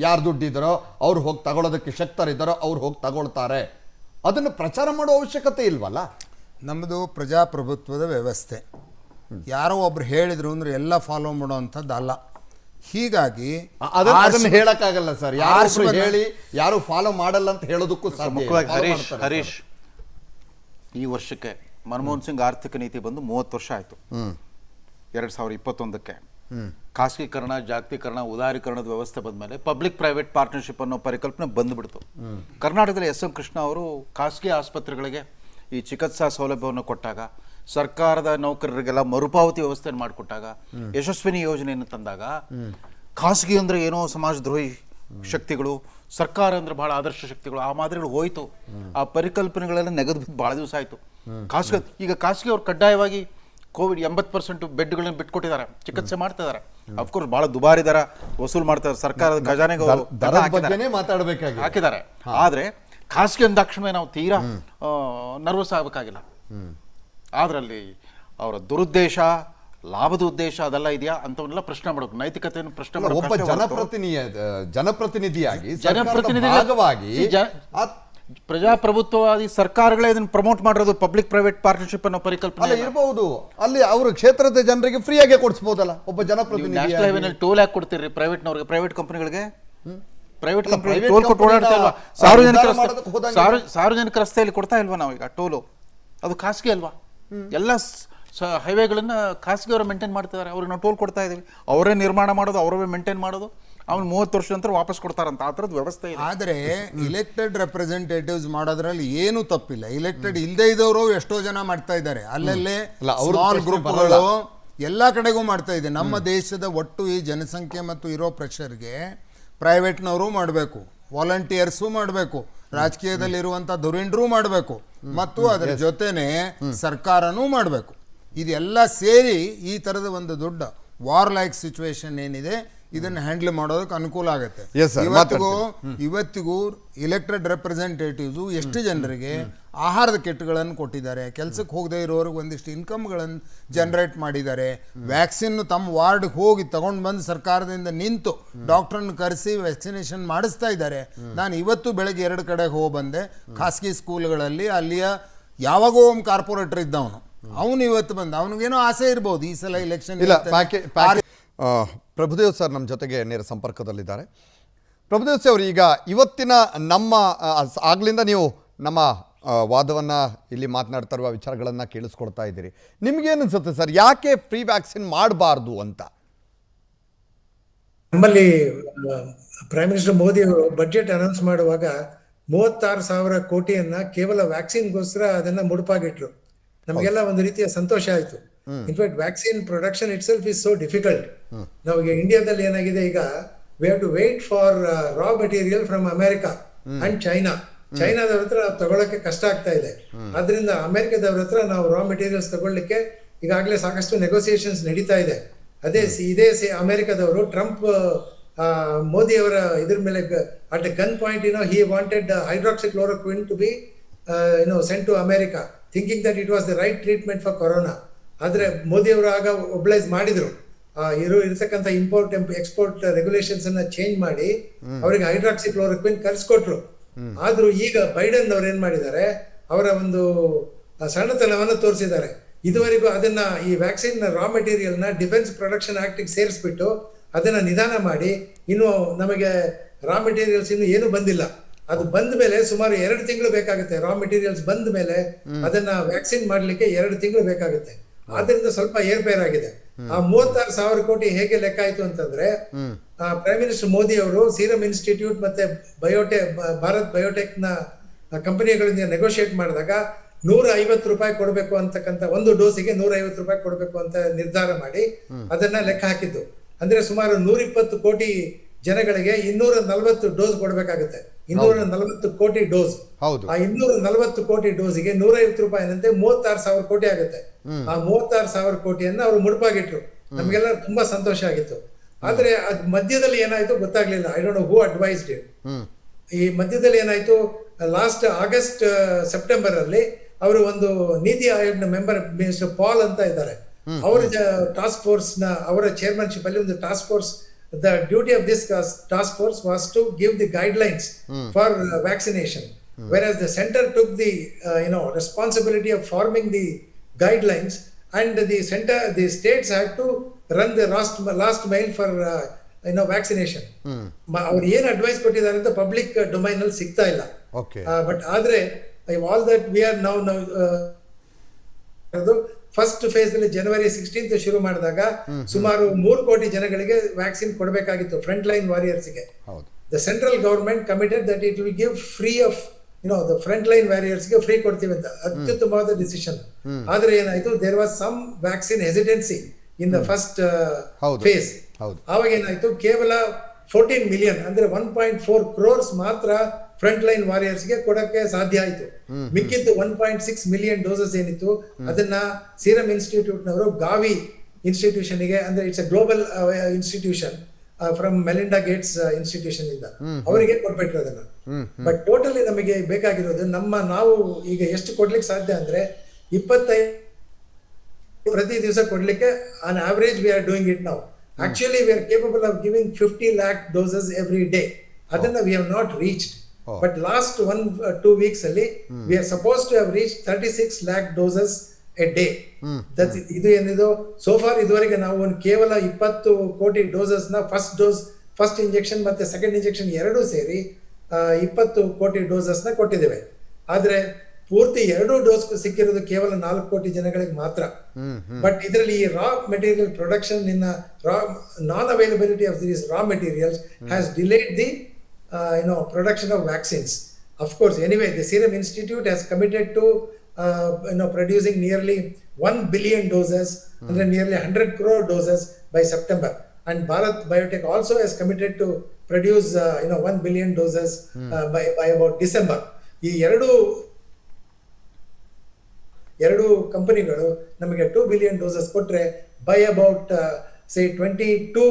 ಯಾರು ದುಡ್ಡಿದ್ದಾರೋ ಅವ್ರು ಹೋಗಿ ತಗೊಳ್ಳೋದಕ್ಕೆ ಶಕ್ತರಿದ್ದಾರೋ ಅವ್ರು ಹೋಗಿ ತಗೊಳ್ತಾರೆ, ಅದನ್ನು ಪ್ರಚಾರ ಮಾಡೋ ಅವಶ್ಯಕತೆ ಇಲ್ವಲ್ಲ. ನಮ್ಮದು ಪ್ರಜಾಪ್ರಭುತ್ವದ ವ್ಯವಸ್ಥೆ. ಯಾರೋ ಒಬ್ರು ಹೇಳಿದ್ರು ಅಂದರೆ ಎಲ್ಲ ಫಾಲೋ ಮಾಡೋವಂಥದ್ದು ಅಲ್ಲ. ಹೀಗಾಗಿ ಅದನ್ನು ಹೇಳಕ್ಕಾಗಲ್ಲ ಸರ್, ಯಾರು ಹೇಳಿ ಯಾರು ಫಾಲೋ ಮಾಡಲ್ಲ ಅಂತ ಹೇಳೋದಕ್ಕೂ ಮುಖ್ಯವಾಗಿ ಹರೀಶ್, ಈ ವರ್ಷಕ್ಕೆ ಮನಮೋಹನ್ ಸಿಂಗ್ ಆರ್ಥಿಕ ನೀತಿ ಬಂದು 30 ವರ್ಷ ಆಯಿತು. 2021ಕ್ಕೆ ಖಾಸಗೀಕರಣ, ಜಾಗತೀಕರಣ, ಉದಾರೀಕರಣದ ವ್ಯವಸ್ಥೆ ಬಂದಮೇಲೆ ಪಬ್ಲಿಕ್ ಪ್ರೈವೇಟ್ ಪಾರ್ಟ್ನರ್ಶಿಪ್ ಅನ್ನೋ ಪರಿಕಲ್ಪನೆ ಬಂದುಬಿಡ್ತು. ಕರ್ನಾಟಕದಲ್ಲಿ SM ಕೃಷ್ಣ ಅವರು ಖಾಸಗಿ ಆಸ್ಪತ್ರೆಗಳಿಗೆ ಈ ಚಿಕಿತ್ಸಾ ಸೌಲಭ್ಯವನ್ನು ಕೊಟ್ಟಾಗ, ಸರ್ಕಾರದ ನೌಕರರಿಗೆಲ್ಲ ಮರುಪಾವತಿ ವ್ಯವಸ್ಥೆಯನ್ನು ಮಾಡಿಕೊಟ್ಟಾಗ, ಯಶಸ್ವಿನಿ ಯೋಜನೆಯನ್ನು ತಂದಾಗ, ಖಾಸಗಿ ಅಂದರೆ ಏನೋ ಸಮಾಜದ್ರೋಹಿ ಶಕ್ತಿಗಳು, ಸರ್ಕಾರ ಅಂದರೆ ಬಹಳ ಆದರ್ಶ ಶಕ್ತಿಗಳು, ಆ ಮಾದರಿಗಳು ಹೋಯಿತು. ಆ ಪರಿಕಲ್ಪನೆಗಳೆಲ್ಲ ನೆಗೆದು ಭಾಳ ದಿವಸ ಆಯಿತು. ಈಗ ಖಾಸಗಿ ಅವ್ರು ಕಡ್ಡಾಯವಾಗಿ ಕೋವಿಡ್ 80% ಬೆಡ್ಗಳನ್ನು ಬಿಟ್ಕೊಟ್ಟಿದ್ದಾರೆ, ಚಿಕಿತ್ಸೆ ಮಾಡ್ತಿದ್ದಾರೆ. ಅಫ್ಕೋರ್ಸ್ ಭಾಳ ದುಬಾರಿ ದರ ವಸೂಲು ಮಾಡ್ತಾರೆ, ಸರ್ಕಾರದ ಖಜಾನೆಗೆ ದರದ ಬಗ್ಗೆನೇ ಮಾತಾಡಬೇಕಾಗಿ ಹಾಕಿದ್ದಾರೆ. ಆದರೆ ಖಾಸಗಿ ಅಂದಾಕ್ಷಣವೇ ನಾವು ತೀರಾ ನರ್ವಸ್ ಆಗಬೇಕಾಗಿಲ್ಲ. ಅದರಲ್ಲಿ ಅವರ ದುರುದ್ದೇಶ, ಲಾಭದ ಉದ್ದೇಶ ಅದೆಲ್ಲ ಇದೆಯಾ ಅಂತವನ್ನೆಲ್ಲ ಪ್ರಶ್ನೆ ಮಾಡಬೇಕು, ನೈತಿಕತೆಯನ್ನು ಪ್ರಶ್ನೆ ಮಾಡಬೇಕು. ಒಬ್ಬ ಜನಪ್ರತಿನಿಧಿಯಾಗಿ ಜನಪ್ರತಿನಿಧಿ ಭಾಗವಾಗಿ ಪ್ರಜಾಪ್ರಭುತ್ವವಾದಿ ಸರ್ಕಾರಗಳೇ ಇದನ್ನು ಪ್ರಮೋಟ್ ಮಾಡಿರೋದು ಪಬ್ಲಿಕ್ ಪ್ರೈವೇಟ್ ಪಾರ್ಟ್ನರ್ಶಿಪ್ ಅನ್ನೋ ಪರಿಕಲ್ಪನೆ ಇರಬಹುದು. ಅಲ್ಲಿ ಅವರು ಕ್ಷೇತ್ರದ ಜನರಿಗೆ ಫ್ರೀಯಾಗಿ ಕೊಡಿಸಬಹುದಲ್ಲ ಒಬ್ಬ ಜನಪ್ರತಿನಿಧಿ. ನ್ಯಾಷನಲ್ ಹೈವೇನಲ್ಲಿ ಟೋಲ್ ಯಾಕೆ ಕೊಡ್ತೀರಿ ಪ್ರೈವೇಟ್ನವ್ರಿಗೆ, ಪ್ರೈವೇಟ್ ಕಂಪನಿಗಳಿಗೆ? ಪ್ರೈವೇಟ್ ಕಂಪನಿ ಟೋಲ್ ಕೊಟ್ಟು ಓಡಾಡ್ತಾ ಇಲ್ವಾ? ಸಾರ್ವಜನಿಕ ರಸ್ತೆಯಲ್ಲಿ ಕೊಡ್ತಾ ಇಲ್ವಾ ನಾವೀಗ ಟೋಲು? ಅದು ಖಾಸಗಿ ಅಲ್ವಾ? ಎಲ್ಲ ಹೈವೇಗಳನ್ನ ಖಾಸಗಿಯವರು ಮೇಂಟೈನ್ ಮಾಡ್ತಿದ್ದಾರೆ, ಅವ್ರಿಗೆ ನಾವು ಟೋಲ್ ಕೊಡ್ತಾ ಇದ್ದೀವಿ. ಅವರೇ ನಿರ್ಮಾಣ ಮಾಡೋದು, ಅವರೇ ಮೇಂಟೈನ್ ಮಾಡೋದು, ಅವ್ನು 30 ವರ್ಷದ ನಂತರ ವಾಪಸ್ ಕೊಡ್ತಾರಂತ ಆ ಥರದ ವ್ಯವಸ್ಥೆ ಇದೆ. ಆದರೆ ಇಲೆಕ್ಟೆಡ್ ರೆಪ್ರೆಸೆಂಟೇಟಿವ್ಸ್ ಮಾಡೋದ್ರಲ್ಲಿ ಏನು ತಪ್ಪಿಲ್ಲ. ಇಲೆಕ್ಟೆಡ್ ಇಲ್ಲದೆ ಇದ್ದವರು ಎಷ್ಟೋ ಜನ ಮಾಡ್ತಾ ಇದ್ದಾರೆ, ಅಲ್ಲಲ್ಲೇ ಸ್ಮಾಲ್ ಗ್ರೂಪ್ಗಳು ಎಲ್ಲ ಕಡೆಗೂ ಮಾಡ್ತಾ ಇದೆ. ನಮ್ಮ ದೇಶದ ಒಟ್ಟು ಈ ಜನಸಂಖ್ಯೆ ಮತ್ತು ಇರೋ ಪ್ರೆಷರ್ಗೆ ಪ್ರೈವೇಟ್ನವರು ಮಾಡಬೇಕು, ವಾಲಂಟಿಯರ್ಸು ಮಾಡಬೇಕು, ರಾಜಕೀಯದಲ್ಲಿರುವಂಥ ಧುರೀಣರು ಮಾಡಬೇಕು, ಮತ್ತು ಅದರ ಜೊತೆನೆ ಸರ್ಕಾರನೂ ಮಾಡಬೇಕು. ಇದೆಲ್ಲ ಸೇರಿ ಈ ಥರದ ಒಂದು ದೊಡ್ಡ ವಾರ್ ಲೈಕ್ ಸಿಚುವೇಶನ್ ಏನಿದೆ ಇದನ್ನು ಹ್ಯಾಂಡಲ್ ಮಾಡೋದಕ್ಕೆ ಅನುಕೂಲ ಆಗುತ್ತೆ. ಇವತ್ತಿಗೂ ಇಲೆಕ್ಟೆಡ್ ರೆಪ್ರೆಸೆಂಟೇಟಿವ್ಸು ಎಷ್ಟು ಜನರಿಗೆ ಆಹಾರದ ಕಿಟ್ಗಳನ್ನು ಕೊಟ್ಟಿದ್ದಾರೆ, ಕೆಲಸಕ್ಕೆ ಹೋಗದೆ ಇರೋರಿಗೆ ಒಂದಿಷ್ಟು ಇನ್ಕಮ್ಗಳನ್ನು ಜನರೇಟ್ ಮಾಡಿದ್ದಾರೆ, ವ್ಯಾಕ್ಸಿನ್ ತಮ್ಮ ವಾರ್ಡ್ಗೆ ಹೋಗಿ ತಗೊಂಡು ಬಂದು ಸರ್ಕಾರದಿಂದ ನಿಂತು ಡಾಕ್ಟ್ರನ್ನ ಕರೆಸಿ ವ್ಯಾಕ್ಸಿನೇಷನ್ ಮಾಡಿಸ್ತಾ ಇದ್ದಾರೆ. ನಾನು ಇವತ್ತು ಬೆಳಗ್ಗೆ 2 ಕಡೆಗೆ ಹೋಗಿ ಬಂದೆ. ಖಾಸಗಿ ಸ್ಕೂಲ್ಗಳಲ್ಲಿ ಅಲ್ಲಿಯ ಯಾವಾಗೋ ಒಮ್ಮೆ ಕಾರ್ಪೊರೇಟರ್ ಇದ್ದವನು, ಅವನು ಇವತ್ತು ಬಂದ, ಅವನಿಗೇನೋ ಆಸೆ ಇರ್ಬೋದು ಈ ಸಲ ಇಲೆಕ್ಷನ್. ಪ್ರಭುದೇವ್ ಸರ್ ನಮ್ಮ ಜೊತೆಗೆ ನೇರ ಸಂಪರ್ಕದಲ್ಲಿದ್ದಾರೆ. ಪ್ರಭುದೇವ್ ಸರ್ ಅವರು, ಈಗ ಇವತ್ತಿನ ನಮ್ಮ ಆಗ್ಲಿಂದ ನೀವು ನಮ್ಮ ವಾದವನ್ನು ಇಲ್ಲಿ ಮಾತನಾಡ್ತಾ ಇರುವ ವಿಚಾರಗಳನ್ನು ಕೇಳಿಸ್ಕೊಡ್ತಾ ಇದ್ದೀರಿ. ನಿಮ್ಗೇನು ಅನ್ಸುತ್ತೆ ಸರ್, ಯಾಕೆ ಫ್ರೀ ವ್ಯಾಕ್ಸಿನ್ ಮಾಡಬಾರ್ದು ಅಂತ? ನಮ್ಮಲ್ಲಿ ಪ್ರೈಮ್ ಮಿನಿಸ್ಟರ್ ಮೋದಿ ಅವರು ಬಜೆಟ್ ಅನೌನ್ಸ್ ಮಾಡುವಾಗ 36,000 ಕೋಟಿಯನ್ನ ಕೇವಲ ವ್ಯಾಕ್ಸಿನ್ಗೋಸ್ಕರ ಅದನ್ನ ಮುಡುಪಾಗಿಟ್ರು. ನಮಗೆಲ್ಲ ಒಂದು ರೀತಿಯ ಸಂತೋಷ ಆಯ್ತು. In fact vaccine production itself is so difficult. ನಮಗೆ ಇಂಡಿಯಾದಲ್ಲಿ ಏನಾಗಿದೆ ಈಗ, we have to wait for raw material from America and China. ಚೈನಾದವ್ರ ಹತ್ರ ತಗೊಳಕ್ಕೆ ಕಷ್ಟ ಆಗ್ತಾ ಇದೆ. ಆದ್ರಿಂದ ಅಮೆರಿಕದವ್ರ ಹತ್ರ ನಾವು ರಾ ಮೆಟೀರಿಯಲ್ಸ್ ತಗೊಳ್ಳಿಕ್ಕೆ ಈಗಾಗಲೇ ಸಾಕಷ್ಟು ನೆಗೋಸಿಯೇಷನ್ಸ್ ನಡೀತಾ ಇದೆ. ಇದೇ ಅಮೆರಿಕದವರು ಟ್ರಂಪ್ ಮೋದಿ ಅವರ ಇದ್ರ ಮೇಲೆ at gun point he wanted hydroxychloroquine to be sent to America, thinking that it was the right treatment for corona. ಆದರೆ ಮೋದಿ ಅವರು ಆಗ ಒಬ್ಲೈಸ್ ಮಾಡಿದ್ರು, ಇರತಕ್ಕಂಥ ಇಂಪೋರ್ಟ್ ಎಕ್ಸ್ಪೋರ್ಟ್ ರೆಗ್ಯುಲೇಷನ್ಸ್ ಅನ್ನ ಚೇಂಜ್ ಮಾಡಿ ಅವರಿಗೆ ಹೈಡ್ರಾಕ್ಸಿಕ್ಲೋರೋಕ್ವಿನ್ ಕರ್ಸ್ಕೊಟ್ರು. ಆದ್ರೂ ಈಗ ಬೈಡನ್ ಅವ್ರು ಏನ್ ಮಾಡಿದ್ದಾರೆ, ಅವರ ಒಂದು ಸಣ್ಣತನವನ್ನು ತೋರಿಸಿದ್ದಾರೆ. ಇದುವರೆಗೂ ಅದನ್ನ ಈ ವ್ಯಾಕ್ಸಿನ್ ರಾ ಮೆಟೀರಿಯಲ್ ನ ಡಿಫೆನ್ಸ್ ಪ್ರೊಡಕ್ಷನ್ ಆಕ್ಟ್ ಸೇರಿಸ್ಬಿಟ್ಟು ಅದನ್ನ ನಿಧಾನ ಮಾಡಿ, ಇನ್ನು ನಮಗೆ ರಾ ಮೆಟೀರಿಯಲ್ಸ್ ಇನ್ನು ಏನು ಬಂದಿಲ್ಲ. ಅದು ಬಂದ ಮೇಲೆ ಸುಮಾರು 2 ತಿಂಗಳು ಬೇಕಾಗುತ್ತೆ. ರಾ ಮೆಟೀರಿಯಲ್ಸ್ ಬಂದ ಮೇಲೆ ಅದನ್ನ ವ್ಯಾಕ್ಸಿನ್ ಮಾಡ್ಲಿಕ್ಕೆ 2 ತಿಂಗಳು ಬೇಕಾಗುತ್ತೆ. ಆದ್ರಿಂದ ಸ್ವಲ್ಪ ಏರ್ಪೇರ್ ಆಗಿದೆ. ಆ 36,000 ಕೋಟಿ ಹೇಗೆ ಲೆಕ್ಕ ಆಯ್ತು ಅಂತಂದ್ರೆ, ಪ್ರೈಮ್ ಮಿನಿಸ್ಟರ್ ಮೋದಿ ಅವರು ಸೀರಮ್ ಇನ್ಸ್ಟಿಟ್ಯೂಟ್ ಮತ್ತೆ ಭಾರತ್ ಬಯೋಟೆಕ್ ನ ಕಂಪನಿಗಳಿಂದ ನೆಗೋಷಿಯೇಟ್ ಮಾಡಿದಾಗ 150 ರೂಪಾಯಿ ಕೊಡಬೇಕು ಅಂತಕ್ಕಂಥ, ಒಂದು ಡೋಸಿಗೆ 150 ರೂಪಾಯಿ ಕೊಡಬೇಕು ಅಂತ ನಿರ್ಧಾರ ಮಾಡಿ ಅದನ್ನ ಲೆಕ್ಕ ಹಾಕಿದ್ದು. ಅಂದ್ರೆ ಸುಮಾರು 120 ಕೋಟಿ ಜನಗಳಿಗೆ 240 ಡೋಸ್ ಕೊಡಬೇಕಾಗುತ್ತೆ. 240 ಕೋಟಿ ಡೋಸ್. ಆ 240 ಕೋಟಿ ಡೋಸಿಗೆ 150 ರೂಪಾಯಿನಂತೆ 36,000 ಕೋಟಿ ಆಗುತ್ತೆ. ಆ 36,000 ಕೋಟಿಯನ್ನ ಅವರು ಮುಡುಪಾಗಿಟ್ರು. ನಮ್ಗೆಲ್ಲ ತುಂಬಾ ಸಂತೋಷ ಆಗಿತ್ತು. ಆದ್ರೆ ಅದ್ ಮಧ್ಯದಲ್ಲಿ ಏನಾಯ್ತು ಗೊತ್ತಾಗ್ಲಿಲ್ಲ. I don't know who advised it. ಈ ಮಧ್ಯದಲ್ಲಿ ಏನಾಯ್ತು, ಲಾಸ್ಟ್ ಆಗಸ್ಟ್ ಸೆಪ್ಟೆಂಬರ್ ಅಲ್ಲಿ ಅವರು ಒಂದು ನೀತಿ ಆಯೋಗದ ಮೆಂಬರ್ ಮಿನಿಸ್ಟರ್ ಪಾಲ್ ಅಂತ ಇದ್ದಾರೆ, ಅವರ ಟಾಸ್ಕ್ ಫೋರ್ಸ್ ನ ಅವರ ಚೇರ್ಮನ್ಶಿಪ್ ಅಲ್ಲಿ ಒಂದು task force, the duty of this task force was to give the guidelines for vaccination, whereas the center took the responsibility of forming the guidelines, and the states had to run the last mile for vaccination. ಅವ್ರು ಏನು advice ಕೊಟ್ಟಿದ್ದಾರೆ ಅಂತ public domain ಅಲ್ಲಿ ಸಿಗ್ತಾ ಇಲ್ಲ. But ಆದ್ರೆ all that we are now first phase ಅಲ್ಲಿ ಜನವರಿ 16th ಶುರು ಮಾಡಿದಾಗ ಸುಮಾರು 3 ಕೋಟಿ ಜನಗಳಿಗೆ ವ್ಯಾಕ್ಸಿನ್ ಕೊಡಬೇಕಾಗಿತ್ತು, ಫ್ರಂಟ್ ಲೈನ್ ವಾರಿಯರ್ಸ್ಗೆ. The central government committed that it will give free of the front line ವಾರಿಯರ್ಸ್ಗೆ ಫ್ರೀ ಕೊಡ್ತೀವಿ ಅಂತ. ಅತ್ಯುತ್ತಮವಾದ ಡಿಸಿಷನ್. ಆದ್ರೆ ಏನಾಯ್ತು, there was some vaccine hesitancy in the first phase. ಆವಾಗ ಏನಾಯ್ತು, ಕೇವಲ 14 ಮಿಲಿಯನ್ ಅಂದ್ರೆ 1.4 crores ಮಾತ್ರ ಫ್ರಂಟ್ ಲೈನ್ ವಾರಿಯರ್ಸ್ಗೆ ಕೊಡಕ್ಕೆ ಸಾಧ್ಯ ಆಯಿತು. ಮಿಕ್ಕಿದ್ದು 1.6 ಮಿಲಿಯನ್ ಡೋಸಸ್ ಏನಿತ್ತು ಅದನ್ನ ಸೀರಮ್ ಇನ್ಸ್ಟಿಟ್ಯೂಟ್ನವರು ಗಾವಿ ಇನ್ಸ್ಟಿಟ್ಯೂಷನ್ಗೆ, ಅಂದ್ರೆ it's A global institution from Melinda Gates institution ಇಂದ ಅವರಿಗೆ ಕೊಟ್ಬಿಟ್ರು ಅದನ್ನ. ಬಟ್ ಟೋಟಲಿ ನಮಗೆ ಬೇಕಾಗಿರೋದು ನಾವು ಈಗ ಎಷ್ಟು ಕೊಡ್ಲಿಕ್ಕೆ ಸಾಧ್ಯ ಅಂದ್ರೆ 25 ಪ್ರತಿ ದಿವಸ ಕೊಡ್ಲಿಕ್ಕೆ on average we are doing it now. Actually we are capable of giving 50 lakh doses every day. ಅದನ್ನ we have not reached. But last 1-2 weeks ಅಲ್ಲಿ we are suppose to have reach 36 lakh doses a day. ಇದು ಏನಿದು so far ಇದುವರೆಗೆ ನಾವು ಕೇವಲ 20 ಕೋಟಿ doses ನ first injection ಮತ್ತೆ ಸೆಕೆಂಡ್ ಇಂಜೆಕ್ಷನ್ ಎರಡೂ ಸೇರಿ 20 ಕೋಟಿ ಡೋಸಸ್ ನ ಕೊಟ್ಟಿದ್ದೇವೆ. ಆದ್ರೆ ಪೂರ್ತಿ 2 ಡೋಸ್ ಸಿಕ್ಕಿರೋದು ಕೇವಲ 4 ಕೋಟಿ ಜನಗಳಿಗೆ ಮಾತ್ರ. ಬಟ್ ಇದರಲ್ಲಿ ಈ raw material production non availability of these raw materials has delayed the production of vaccines. Of course, anyway, the Serum Institute has committed to producing nearly 1 billion doses, and nearly 100 crore doses by September. And Bharat Biotech also has committed to produce 1 billion doses by about December. ಈ ಎರಡು ಕಂಪನಿಗಳು ನಮಗೆ 2 billion doses ಕೊಟ್ರೆ by about say 22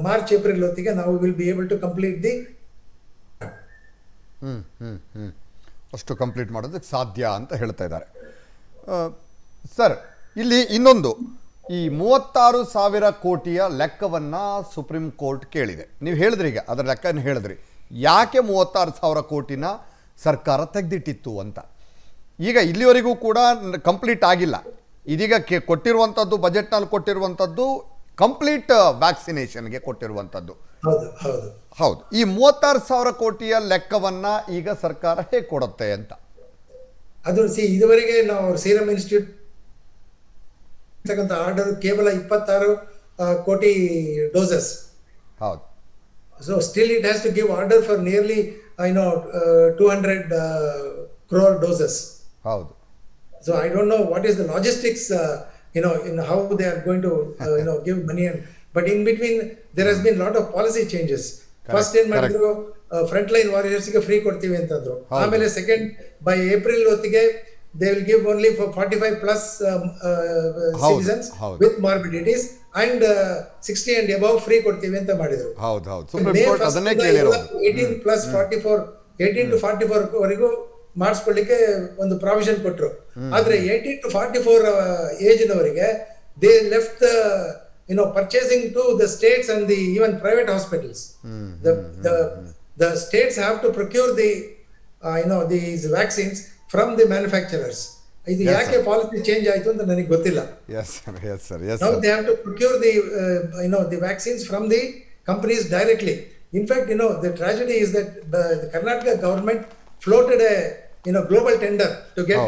March April ಹೊತ್ತಿಗೆ ನಾವು will be able to complete the ಅಷ್ಟು complete ಮಾಡೋದಕ್ಕೆ ಸಾಧ್ಯ ಅಂತ ಹೇಳ್ತಾ ಇದ್ದಾರೆ. ಸರ್, ಇಲ್ಲಿ ಇನ್ನೊಂದು, ಈ 36,000 ಕೋಟಿಯ ಲೆಕ್ಕವನ್ನು ಸುಪ್ರೀಂ ಕೋರ್ಟ್ ಕೇಳಿದೆ. ನೀವು ಹೇಳಿದ್ರಿ, ಈಗ ಅದರ ಲೆಕ್ಕನ ಹೇಳಿದ್ರಿ, ಯಾಕೆ 36,000 ಕೋಟಿನ ಸರ್ಕಾರ ತೆಗೆದಿಟ್ಟಿತ್ತು ಅಂತ. ಈಗ ಇಲ್ಲಿವರೆಗೂ ಕೂಡ ಕಂಪ್ಲೀಟ್ ಆಗಿಲ್ಲ. ಇದೀಗ ಕೊಟ್ಟಿರುವಂಥದ್ದು, ಬಜೆಟ್ನಲ್ಲಿ ಕೊಟ್ಟಿರುವಂಥದ್ದು ಕಂಪ್ಲೀಟ್ ವ್ಯಾಕ್ಸಿನೇಷನ್ಗೆ ಕೊಟ್ಟಿರುವಂಥದ್ದು. ಹೌದು. ಈ 36,000 ಕೋಟಿಯ ಲೆಕ್ಕವನ್ನ ಈಗ ಸರ್ಕಾರ ಹೇಗೆ ಕೊಡುತ್ತೆ ಅಂತ ಅದು ಇದುವರೆಗೆ ನಾವು ಸೀರಮ್ ಇನ್ಸ್ಟಿಟ್ಯೂಟ್ ಆರ್ಡರ್ ಕೇವಲ 26 ಕೋಟಿ ಡೋಸಸ್. ಹೌದು. So still it has to give order for nearly 200 crore doses. ಹೌದು. So I don't know what is the logistics in how they are going to give money, but in between there has been a lot of policy changes. First ಏನ್ ಮಾಡಿದ್ರು, front line warriors ಗೆ free ಕೊಡ್ತೀವಿ ಅಂತಂದ್ರು. ಆಮೇಲೆ second by April ಹೊತ್ತಿಗೆ they will give only for 45 plus citizens with morbidities and 60 and above free ಕೊಡ್ತೀವಿ ಅಂತ ಮಾಡಿದ್ರು. ಹೌದು. ಸುಪ್ರೀಂ ಕೋರ್ಟ್ ಅದನ್ನೇ ಕೇಳಿರೋದು. 18 plus 44 18 to 44 ವರೆಗೂ ಮಾಡಿಸ್ಕೊಳ್ಳಿಕ್ಕೆ ಒಂದು ಪ್ರಾವಿಷನ್ ಕೊಟ್ಟರು. ಆದ್ರೆ 18 to 44 ಏಜ್ ನವರಿಗೆ they left purchasing to the states and the even private hospitals. The states have to procure these vaccines from the manufacturers. ಇದು ಯಾಕೆ ಪಾಲಿಸಿ ಚೇಂಜ್ ಆಯ್ತು ಅಂತ ನನಗೆ ಗೊತ್ತಿಲ್ಲ. Now they have to procure the vaccines from the companies directly. In fact, the tragedy is that the Karnataka government floated a global tender to get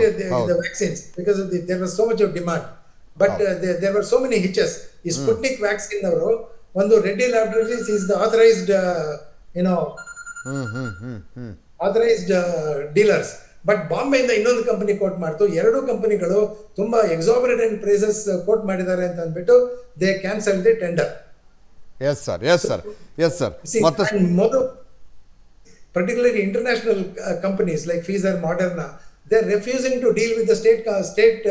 the vaccines because there was so much of demand. But there were so many hitches. ಈ Sputnik vaccine ಅವರು ಒಂದು Reddy laboratories is the authorised dealers. But ಬಾಂಬೆಯಿಂದ ಇನ್ನೊಂದು company coat ಮಾಡ್ತು. ಎರಡು ಕಂಪನಿಗಳು ತುಂಬಾ ಎಕ್ಸಾಬರೇಟೆಂಟ್ prices coat ಮಾಡಿದ್ದಾರೆ ಅಂತ ಅಂದ್ಬಿಟ್ಟು they cancel the tender. Yes sir. ಮೊದಲು particularly international companies like Pfizer, Moderna, they are refusing to deal with the state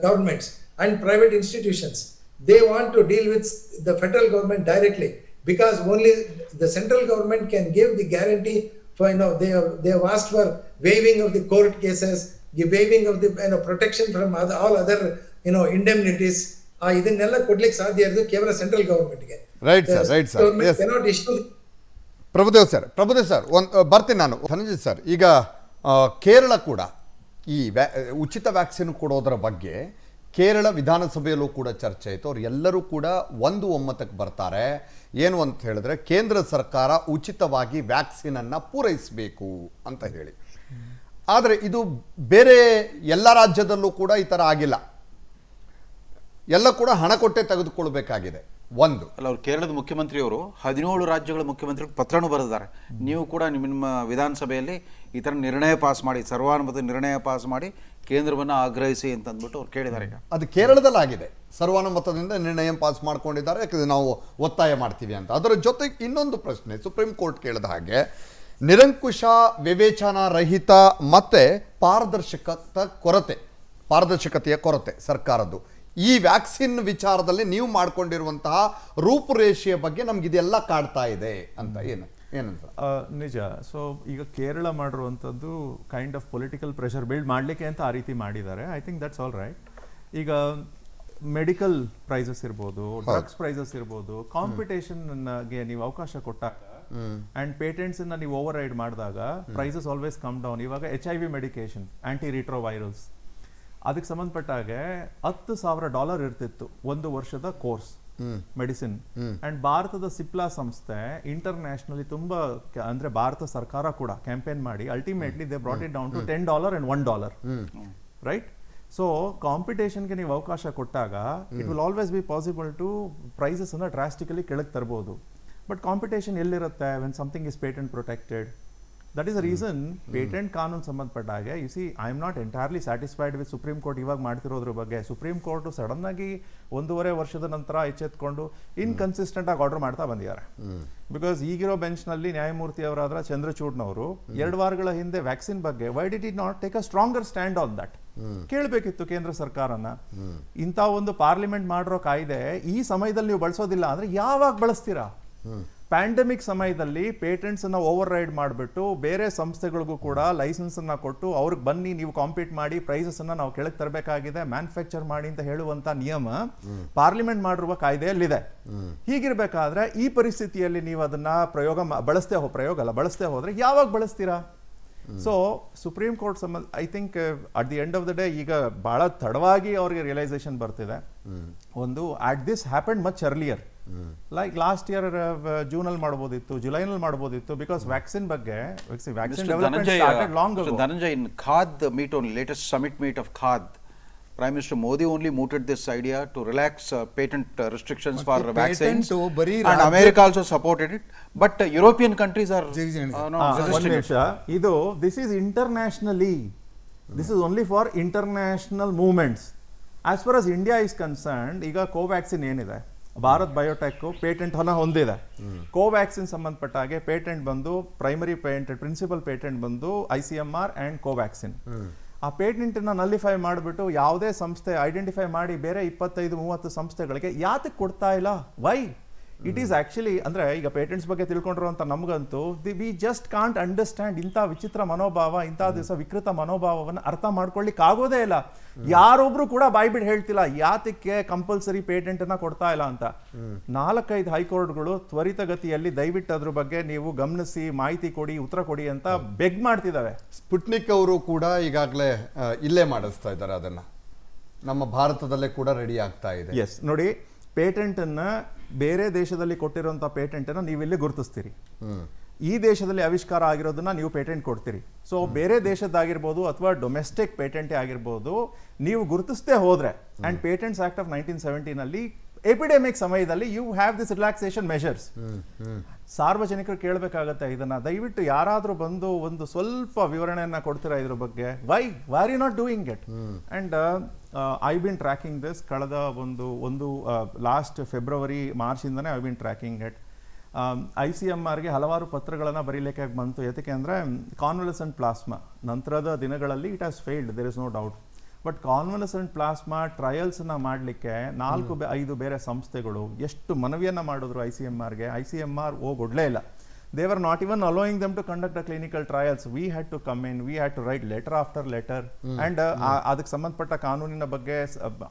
governments and private institutions. They want to deal with the federal government directly because only the central government can give the guarantee for they have asked for waiving of the court cases, the waiving of the protection from all other indemnities. ಇದನ್ನೆಲ್ಲ ಕೊಡ್ಲಿಕ್ಕೆ ಸಾಧ್ಯ ಇರೋದು ಕೇವಲ central ಗವರ್ಮೆಂಟ್ಗೆ. Right sir. Prabhudev sir ಬರ್ತೀನಿ ನಾನು. Dhananjay sir, ಈಗ ಕೇರಳ ಕೂಡ ಈ ಉಚಿತ ವ್ಯಾಕ್ಸಿನ್ ಕೊಡೋದರ ಬಗ್ಗೆ ಕೇರಳ ವಿಧಾನಸಭೆಯಲ್ಲೂ ಕೂಡ ಚರ್ಚೆ ಆಯಿತು. ಅವ್ರು ಎಲ್ಲರೂ ಕೂಡ ಒಂದು ಒಮ್ಮತಕ್ಕೆ ಬರ್ತಾರೆ. ಏನು ಅಂತ ಹೇಳಿದ್ರೆ, ಕೇಂದ್ರ ಸರ್ಕಾರ ಉಚಿತವಾಗಿ ವ್ಯಾಕ್ಸಿನನ್ನು ಪೂರೈಸಬೇಕು ಅಂತ ಹೇಳಿ. ಆದರೆ ಇದು ಬೇರೆ ಎಲ್ಲ ರಾಜ್ಯದಲ್ಲೂ ಕೂಡ ಈ ಥರ ಆಗಿಲ್ಲ. ಎಲ್ಲ ಕೂಡ ಹಣ ಕೊಟ್ಟೆ ತೆಗೆದುಕೊಳ್ಬೇಕಾಗಿದೆ. ಅಲ್ಲ, ಅವ್ರು ಕೇರಳದ ಮುಖ್ಯಮಂತ್ರಿಯವರು 17 ರಾಜ್ಯಗಳ ಮುಖ್ಯಮಂತ್ರಿಗಳು ಪತ್ರನೂ ಬರೆದಿದ್ದಾರೆ. ನೀವು ಕೂಡ ನಿಮ್ಮ ವಿಧಾನಸಭೆಯಲ್ಲಿ ಈ ಥರ ನಿರ್ಣಯ ಪಾಸ್ ಮಾಡಿ, ಸರ್ವಾನುಮತ ನಿರ್ಣಯ ಪಾಸ್ ಮಾಡಿ ಕೇಂದ್ರವನ್ನು ಆಗ್ರಹಿಸಿ ಅಂತ ಅಂದ್ಬಿಟ್ಟು ಅವ್ರು ಕೇಳಿದ್ದಾರೆ. ಈಗ ಅದು ಕೇರಳದಲ್ಲಾಗಿದೆ, ಸರ್ವಾನುಮತದಿಂದ ನಿರ್ಣಯ ಪಾಸ್ ಮಾಡ್ಕೊಂಡಿದ್ದಾರೆ. ಯಾಕಂದರೆ ನಾವು ಒತ್ತಾಯ ಮಾಡ್ತೀವಿ ಅಂತ. ಅದರ ಜೊತೆಗೆ ಇನ್ನೊಂದು ಪ್ರಶ್ನೆ, ಸುಪ್ರೀಂ ಕೋರ್ಟ್ ಕೇಳಿದ ಹಾಗೆ ನಿರಂಕುಶ, ವಿವೇಚನಾ ರಹಿತ ಮತ್ತೆ ಪಾರದರ್ಶಕತೆಯ ಕೊರತೆ ಸರ್ಕಾರದ್ದು. ಈ ವ್ಯಾಕ್ಸಿನ್ ವಿಚಾರದಲ್ಲಿ ನೀವು ಮಾಡ್ಕೊಂಡಿರುವಂತಹ ರೂಪುರೇಷೆಯ ಬಗ್ಗೆ ನಮ್ಗೆ ಇದೆಲ್ಲ ಕಾಡ್ತಾ ಇದೆ ಅಂತ ಏನಂತ? ನಿಜ. ಸೊ ಈಗ ಕೇರಳ ಮಾಡಿರುವಂಥದ್ದು kind of political pressure build ಮಾಡಲಿಕ್ಕೆ ಅಂತ ಆ ರೀತಿ ಮಾಡಿದ್ದಾರೆ. I think that's all right. ಈಗ ಮೆಡಿಕಲ್ ಪ್ರೈಸಸ್ ಇರ್ಬೋದು, ಡ್ರಗ್ಸ್ ಪ್ರೈಸಸ್ ಇರ್ಬೋದು, ಕಾಂಪಿಟೇಷನ್ಗೆ ನೀವು ಅವಕಾಶ ಕೊಟ್ಟಾಗ ಅಂಡ್ ಪೇಟೆಂಟ್ಸ್ ಅನ್ನ ನೀವು ಓವರ್ ರೈಡ್ ಮಾಡಿದಾಗ ಪ್ರೈಸಸ್ ಆಲ್ವೇಸ್ ಕಮ್ ಡೌನ್. ಇವಾಗ HIV ಮೆಡಿಕೇಶನ್, ಆಂಟಿ ರಿಟ್ರೋವೈರಲ್ಸ್, ಅದಕ್ಕೆ ಸಂಬಂಧಪಟ್ಟಾಗೆ $10,000 ಇರ್ತಿತ್ತು ಒಂದು ವರ್ಷದ ಕೋರ್ಸ್ ಮೆಡಿಸಿನ್. ಅಂಡ್ ಭಾರತದ ಸಿಪ್ಲಾ ಸಂಸ್ಥೆ ಇಂಟರ್ನ್ಯಾಷನಲಿ ತುಂಬಾ ಅಂದ್ರೆ ಭಾರತ ಸರ್ಕಾರ ಕೂಡ ಕ್ಯಾಂಪೇನ್ ಮಾಡಿ ultimately they brought it down to $10 and $1, right? So ಕಾಂಪಿಟೇಷನ್ಗೆ ನೀವು ಅವಕಾಶ ಕೊಟ್ಟಾಗ it will always be possible to prices ಅನ್ನ ಡ್ರಾಸ್ಟಿಕಲಿ ಕೆಳಗೆ ತರಬಹುದು. ಬಟ್ ಕಾಂಪಿಟೇಷನ್ ಎಲ್ಲಿರುತ್ತೆ when something is patent protected? That is the reason patent ಕಾನೂನು ಸಂಬಂಧಪಟ್ಟಾಗೆ you see I am not entirely satisfied with supreme court ಇವಾಗ ಮಾಡ್ತಿರೋದ್ರ ಬಗ್ಗೆ. ಸುಪ್ರೀಂ ಕೋರ್ಟ್ ಸಡನ್ ಆಗಿ 1.5 ವರ್ಷದ ನಂತರ ಎಚ್ಚೆತ್ಕೊಂಡು ಇನ್ಕನ್ಸಿಸ್ಟೆಂಟ್ ಆಗಿ ಆರ್ಡರ್ ಮಾಡ್ತಾ ಬಂದಿದ್ದಾರೆ. ಬಿಕಾಸ್ ಈಗಿರೋ ಬೆಂಚ್ ನಲ್ಲಿ ನ್ಯಾಯಮೂರ್ತಿ ಅವರಾದ್ರ ಚಂದ್ರಚೂಡ್ನವರು 2 ವಾರಗಳ ಹಿಂದೆ ವ್ಯಾಕ್ಸಿನ್ ಬಗ್ಗೆ why did it not take a stronger stand on that ಕೇಳಬೇಕಿತ್ತು ಕೇಂದ್ರ ಸರ್ಕಾರನ. ಇಂಥ ಒಂದು ಪಾರ್ಲಿಮೆಂಟ್ ಮಾಡಿರೋ ಕಾಯ್ದೆ ಈ ಸಮಯದಲ್ಲಿ ನೀವು ಬಳಸೋದಿಲ್ಲ ಅಂದ್ರೆ ಯಾವಾಗ ಬಳಸ್ತೀರಾ? ಪ್ಯಾಂಡಮಿಕ್ ಸಮಯದಲ್ಲಿ ಪೇಟೆಂಟ್ಸ್ ಅನ್ನ ಓವರ್ ರೈಡ್ ಮಾಡಿಬಿಟ್ಟು ಬೇರೆ ಸಂಸ್ಥೆಗಳಿಗೂ ಕೂಡ ಲೈಸೆನ್ಸ್ ಅನ್ನ ಕೊಟ್ಟು ಅವ್ರಿಗೆ ಬನ್ನಿ ನೀವು ಕಾಂಪೀಟ್ ಮಾಡಿ ಪ್ರೈಸಸ್ ಅನ್ನ ನಾವು ಕೆಳಗೆ ತರಬೇಕಾಗಿದೆ, ಮ್ಯಾನುಫ್ಯಾಕ್ಚರ್ ಮಾಡಿ ಅಂತ ಹೇಳುವಂತ ನಿಯಮ ಪಾರ್ಲಿಮೆಂಟ್ ಮಾಡಿರುವ ಕಾಯ್ದೆಯಲ್ಲಿದೆ. ಹೀಗಿರ್ಬೇಕಾದ್ರೆ ಈ ಪರಿಸ್ಥಿತಿಯಲ್ಲಿ ನೀವು ಅದನ್ನ ಬಳಸದೆ ಹೋದ್ರೆ ಯಾವಾಗ ಬಳಸ್ತೀರಾ? ಸೊ ಸುಪ್ರೀಂ ಕೋರ್ಟ್ ಸಂಬಂಧ I think at the end of the day ಈಗ ಬಹಳ ತಡವಾಗಿ ಅವ್ರಿಗೆ ರಿಯಲೈಸೇಷನ್ ಬರ್ತಿದೆ. ಒಂದು at this happened much earlier, like last year June ಅಲ್ಲಿ ಮಾಡಬಹುದಿತ್ತು, ಜುಲೈನಲ್ಲಿ ಮಾಡಬಹುದಿತ್ತು. ಬಿಕಾಸ್ ವ್ಯಾಕ್ಸಿನ್ ಬಗ್ಗೆ vaccine development started long agro. Dhananjay, in KHAD meet only, latest summit meet of KHAD, Prime Minister Modi only mooted this idea to relax patent restrictions for vaccines, and America also supported it, but European countries are resisting it. ಇದು this is internationally, this is only for international movements. As far as India is concerned, ಈಗ ಕೋವ್ಯಾಕ್ಸಿನ್ ಏನಿದೆ Bharat biotech patent ಹೊಂದಿದೆ. ಕೋವ್ಯಾಕ್ಸಿನ್ ಸಂಬಂಧಪಟ್ಟ ಹಾಗೆ patent ಬಂದು primary patent, principal patent ಬಂದು ICMR and Covaxin. ಆ patent ನ ನಲ್ಲಿಫೈ ಮಾಡಿಬಿಟ್ಟು ಯಾವುದೇ ಸಂಸ್ಥೆ ಐಡೆಂಟಿಫೈ ಮಾಡಿ ಬೇರೆ 25-30 ಸಂಸ್ಥೆಗಳಿಗೆ ಯಾತಕ್ಕೆ ಕೊಡ್ತಾ ಇಲ್ಲ? ವೈ? ಇಟ್ ಈಸ್ ಆಕ್ಚುಲಿ ಅಂದ್ರೆ ಈಗ ಪೇಟೆಂಟ್ಸ್ ಬಗ್ಗೆ ತಿಳ್ಕೊಂಡಿರುವಂತ ನಮಗಂತೂ ವಿ ಜಸ್ಟ್ ಕಾಂಟ್ ಅಂಡರ್ಸ್ಟ್ಯಾಂಡ್ ಇಂಥ ವಿಚಿತ್ರ ಮನೋಭಾವ, ಇಂಥ ದಿವಸ ವಿಕೃತ ಮನೋಭಾವವನ್ನು ಅರ್ಥ ಮಾಡ್ಕೊಳ್ಳಿಕ್ಕೆ ಆಗೋದೇ ಇಲ್ಲ. ಯಾರೊಬ್ರು ಕೂಡ ಬಾಯ್ಬಿಟ್ಟು ಹೇಳ್ತಿಲ್ಲ ಯಾತಕ್ಕೆ ಕಂಪಲ್ಸರಿ ಪೇಟೆಂಟ್ ಅನ್ನ ಕೊಡ್ತಾ ಇಲ್ಲ ಅಂತ. 4-5 ಹೈಕೋರ್ಟ್ಗಳು ತ್ವರಿತಗತಿಯಲ್ಲಿ ದಯವಿಟ್ಟು ಅದ್ರ ಬಗ್ಗೆ ನೀವು ಗಮನಿಸಿ ಮಾಹಿತಿ ಕೊಡಿ, ಉತ್ತರ ಕೊಡಿ ಅಂತ ಬೆಗ್ ಮಾಡ್ತಿದ್ದಾವೆ. ಸ್ಪುಟ್ನಿಕ್ ಅವರು ಕೂಡ ಈಗಾಗಲೇ ಇಲ್ಲೇ ಮಾಡಿಸ್ತಾ ಇದ್ದಾರೆ, ಅದನ್ನ ನಮ್ಮ ಭಾರತದಲ್ಲೇ ಕೂಡ ರೆಡಿ ಆಗ್ತಾ ಇದೆ. ಎಸ್ ನೋಡಿ, ಪೇಟೆಂಟ್ ಅನ್ನ ಬೇರೆ ದೇಶದಲ್ಲಿ ಕೊಟ್ಟಿರುವಂತಹ ಪೇಟೆಂಟ್ ಅನ್ನ ನೀವು ಇಲ್ಲಿ ಗುರುತಿಸ್ತೀರಿ. ಈ ದೇಶದಲ್ಲಿ ಆವಿಷ್ಕಾರ ಆಗಿರೋದನ್ನ ನೀವು ಪೇಟೆಂಟ್ ಕೊಡ್ತೀರಿ. ಸೊ ಬೇರೆ ದೇಶದ್ದಾಗಿರ್ಬೋದು ಅಥವಾ ಡೊಮೆಸ್ಟಿಕ್ ಪೇಟೆಂಟೇ ಆಗಿರ್ಬೋದು, ನೀವು ಗುರುತಿಸದೆ ಹೋದ್ರೆ ಅಂಡ್ ಪೇಟೆಂಟ್ಸ್ ಆಕ್ಟ್ ಆಫ್ 1970 ನಲ್ಲಿ ಎಪಿಡೆಮಿಕ್ ಸಮಯದಲ್ಲಿ you have this relaxation measures. ಸಾರ್ವಜನಿಕರು ಕೇಳಬೇಕಾಗತ್ತೆ ಇದನ್ನ. ದಯವಿಟ್ಟು ಯಾರಾದ್ರೂ ಬಂದು ಒಂದು ಸ್ವಲ್ಪ ವಿವರಣೆಯನ್ನ ಕೊಡ್ತೀರಾ ಇದ್ರ ಬಗ್ಗೆ? Why are you not doing it? And I been tracking this ಕಳೆದ ಒಂದು ಲಾಸ್ಟ್ ಫೆಬ್ರವರಿ ಮಾರ್ಚ್ ಇಂದನೇ ಐ ಬಿನ್ ಟ್ರ್ಯಾಕಿಂಗ್ ಇಟ್. ICMRಗೆ ಹಲವಾರು ಪತ್ರಗಳನ್ನು ಬರೀಲಿಕ್ಕೆ ಬಂತು. ಯಾಕೆ ಅಂದರೆ ಕಾನ್ವಲೆಸೆಂಟ್ ಪ್ಲಾಸ್ಮಾ ನಂತರದ ದಿನಗಳಲ್ಲಿ it has failed, there is no doubt. But convalescent plasma ಟ್ರಯಲ್ಸ್ನ ಮಾಡಲಿಕ್ಕೆ 4-5 ಬೇರೆ ಸಂಸ್ಥೆಗಳು ಎಷ್ಟು ಮನವಿಯನ್ನು ಮಾಡಿದ್ರು ICMRಗೆ. ICMR ಒಡ್ಲೇ ಇಲ್ಲ. They were not even allowing them to conduct a clinical trials. We had to come in, we had to write letter after letter. And ಅದಕ್ಕೆ ಸಂಬಂಧಪಟ್ಟ ಕಾನೂನಿನ ಬಗ್ಗೆ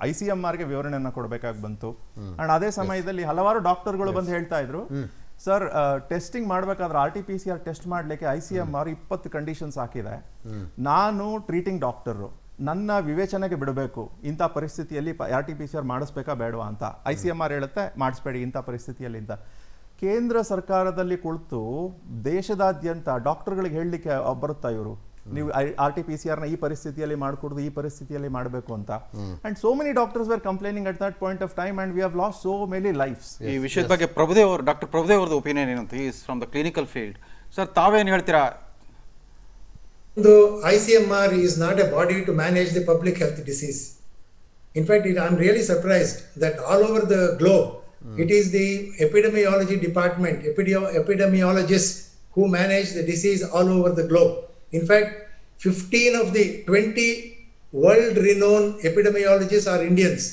ICMRಗೆ ವಿವರಣೆಯನ್ನು ಕೊಡಬೇಕಾಗಿ ಬಂತು. ಅಂಡ್ ಅದೇ ಸಮಯದಲ್ಲಿ ಹಲವಾರು ಡಾಕ್ಟರ್ಗಳು ಬಂದು ಹೇಳ್ತಾ ಇದ್ರು, ಸರ್ ಟೆಸ್ಟಿಂಗ್ ಮಾಡಬೇಕಾದ್ರೆ RT-PCR ಟೆಸ್ಟ್ ಮಾಡಲಿಕ್ಕೆ ICMR 20 ಕಂಡೀಷನ್ಸ್ ಹಾಕಿದೆ. ನಾನು ಟ್ರೀಟಿಂಗ್ ಡಾಕ್ಟರು, ನನ್ನ ವಿವೇಚನೆಗೆ ಬಿಡಬೇಕು ಇಂಥ ಪರಿಸ್ಥಿತಿಯಲ್ಲಿ RT-PCR ಮಾಡಿಸ್ಬೇಕಾ ಬೇಡವಾ ಅಂತ. ICMR ಹೇಳುತ್ತೆ ಮಾಡಿಸ್ಬೇಡಿ ಇಂಥ ಪರಿಸ್ಥಿತಿಯಲ್ಲಿ ಅಂತ. ಕೇಂದ್ರ ಸರ್ಕಾರದಲ್ಲಿ ಕುಳಿತು ದೇಶದಾದ್ಯಂತ ಡಾಕ್ಟರ್ಗಳಿಗೆ ಹೇಳಲಿಕ್ಕೆ ಬರುತ್ತಾ ಇವರು, ನೀವು RT-PCR ಈ ಪರಿಸ್ಥಿತಿಯಲ್ಲಿ ಮಾಡಿಕೊಡುದು, ಈ ಪರಿಸ್ಥಿತಿಯಲ್ಲಿ ಮಾಡಬೇಕು ಅಂತ. And so many doctors were complaining at that point of time and we have lost so many lifes. ಈ ವಿಷಯದ ಬಗ್ಗೆ ಡಾಕ್ಟರ್ ಪ್ರಭುದೇವ್ ಅವರದ್ದು ಒಪಿನಿಯನ್ ಏನಂತ? Is from the clinical field. Sir ತಾವೇನು ಹೇಳ್ತೀರಾ? The ICMR is not a body to manage the public health disease. In fact, I'm really surprised that all over the globe, it is the epidemiology department, epidemiologists who manage the disease all over the globe. In fact, 15 of the 20 world-renowned epidemiologists are Indians.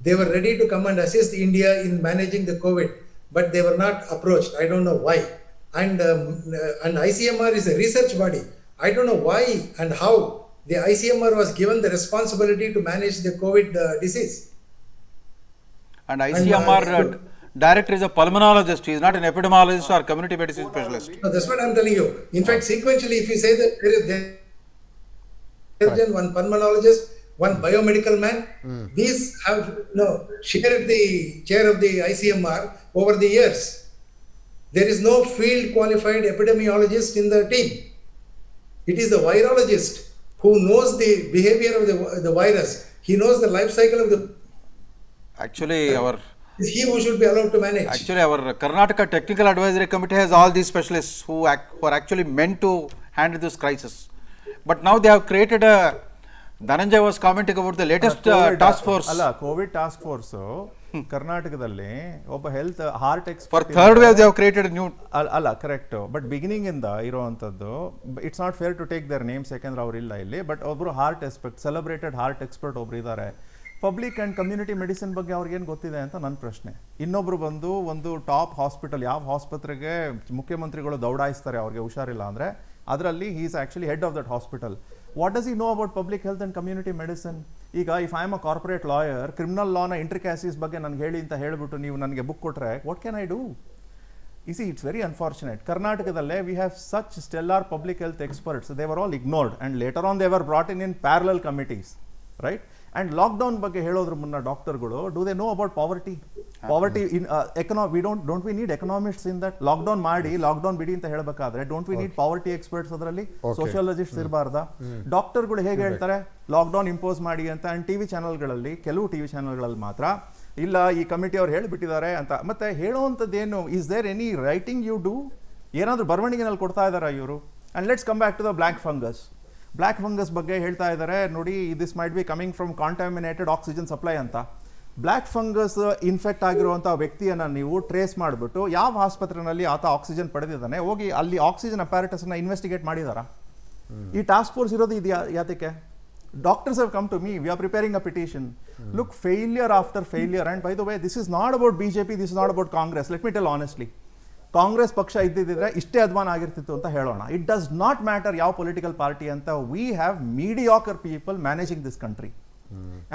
They were ready to come and assist India in managing the COVID, but they were not approached. I don't know why. And ICMR is a research body. I don't know why and how the ICMR was given the responsibility to manage the COVID disease. And ICMR director is a pulmonologist. He is not an epidemiologist or community medicine specialist. No, that's what I'm telling you. In fact, sequentially, if you say that there is one pulmonologist, one biomedical man, these have shared the chair of the ICMR over the years. There is no field qualified epidemiologist in the team. It is the virologist who knows the behavior of the virus. He knows the life cycle of the. Actually, our It's he who should be allowed to manage. Our Karnataka Technical Advisory Committee has all these specialists who are actually meant to handle this crisis. But now they have created a. Dhananjay was commenting about the latest task force. ಅಲ್ಲ Covid task force ಕರ್ನಾಟಕದಲ್ಲಿ ಒಬ್ಬ health heart For expert third wave, they have created a new. ಅಲ್ಲ correct but beginning ಇಂದ ಇರುವಂತದ್ದು it's not fair to take their names ಯಾಕಂದ್ರೆ ಅವ್ರು ಇಲ್ಲ ಇಲ್ಲಿ ಬಟ್ ಒಬ್ರು heart expert celebrated heart expert ಒಬ್ರು ಇದ್ದಾರೆ ಪಬ್ಲಿಕ್ ಆ್ಯಂಡ್ ಕಮ್ಯುನಿಟಿ ಮೆಡಿಸಿನ್ ಬಗ್ಗೆ ಅವ್ರಿಗೇನು ಗೊತ್ತಿದೆ ಅಂತ ನನ್ನ ಪ್ರಶ್ನೆ ಇನ್ನೊಬ್ರು ಬಂದು ಒಂದು ಟಾಪ್ ಹಾಸ್ಪಿಟಲ್ ಯಾವ ಆಸ್ಪತ್ರೆಗೆ ಮುಖ್ಯಮಂತ್ರಿಗಳು ದೌಡಾಯಿಸ್ತಾರೆ ಅವ್ರಿಗೆ ಹುಷಾರಿಲ್ಲ ಅಂದರೆ ಅದರಲ್ಲಿ he is actually head of that hospital what does he know about public health and community medicine ಈಗ if I am a corporate lawyer criminal ಲಾನ ಇಂಟ್ರಿಕ್ಯಾಸಿಸ್ ಬಗ್ಗೆ ನನಗೆ ಹೇಳಿ ಅಂತ ಹೇಳಿಬಿಟ್ಟು ನೀವು ನನಗೆ ಬುಕ್ ಕೊಟ್ಟರೆ what can I do You see, it's very unfortunate. Karnataka, we have such stellar public health experts. They were all ignored, and later on they were brought in parallel committees, right? And lockdown ಬಗ್ಗೆ ಹೇಳೋದ್ರ ಮುನ್ನ ಡಾಕ್ಟರ್ಗಳು do they know about poverty? Poverty in we don't we need economists in that? Lockdown ಮಾಡಿ lockdown ಬಿಡಿ ಅಂತ ಹೇಳಬೇಕಾದ್ರೆ don't we need poverty experts ಅದರಲ್ಲಿ? Sociologists ಇರಬಾರ್ದಾ? ಡಾಕ್ಟರ್ಗಳು ಹೇಗೆ ಹೇಳ್ತಾರೆ ಲಾಕ್ಡೌನ್ ಇಂಪೋಸ್ ಮಾಡಿ ಅಂತ ಅಂಡ್ ಟಿವಿ ಚಾನೆಲ್ಗಳಲ್ಲಿ ಕೆಲವು ಟಿವಿ ಚಾನೆಲ್ಗಳಲ್ಲಿ ಮಾತ್ರ ಇಲ್ಲ ಈ ಕಮಿಟಿ ಅವ್ರು ಹೇಳಿಬಿಟ್ಟಿದ್ದಾರೆ ಅಂತ ಮತ್ತೆ ಹೇಳೋವಂಥದ್ದೇನು is there any writing you do ಏನಾದರೂ ಬರವಣಿಗೆನಲ್ಲಿ ಕೊಡ್ತಾ ಇದ್ದಾರಾ ಇವರು and let's come back to the black fungus ಬಗ್ಗೆ ಹೇಳ್ತಾ ಇದ್ದಾರೆ ನೋಡಿ this might be coming from contaminated oxygen supply ಅಂತ ಬ್ಲ್ಯಾಕ್ ಫಂಗಸ್ ಇನ್ಫೆಕ್ಟ್ ಆಗಿರುವಂಥ ವ್ಯಕ್ತಿಯನ್ನು ನೀವು ಟ್ರೇಸ್ ಮಾಡಿಬಿಟ್ಟು ಯಾವ ಆಸ್ಪತ್ರೆಯಲ್ಲಿ ಆತ ಆಕ್ಸಿಜನ್ ಪಡೆದಿದ್ದಾನೆ ಹೋಗಿ ಅಲ್ಲಿ ಆಕ್ಸಿಜನ್ ಅಪ್ಯಾರಟಸ್ನ ಇನ್ವೆಸ್ಟಿಗೇಟ್ ಮಾಡಿದಾರಾ ಈ ಟಾಸ್ಕ್ ಫೋರ್ಸ್ ಇರೋದು ಇದು ಯಾತಕ್ಕೆ Doctors have come to me, we are preparing a petition. Look, failure after failure, and by the way, this is not about BJP, this is not about Congress. Let me tell honestly. Congress ಪಕ್ಷ ಇದ್ದಿದ್ರೆ ಇಷ್ಟೇ ಅಧ್ವಾನ ಆಗಿರ್ತಿತ್ತು ಅಂತ ಹೇಳೋಣ. It does not matter ಯಾವ political party ಅಂತ, we have mediocre people managing this country.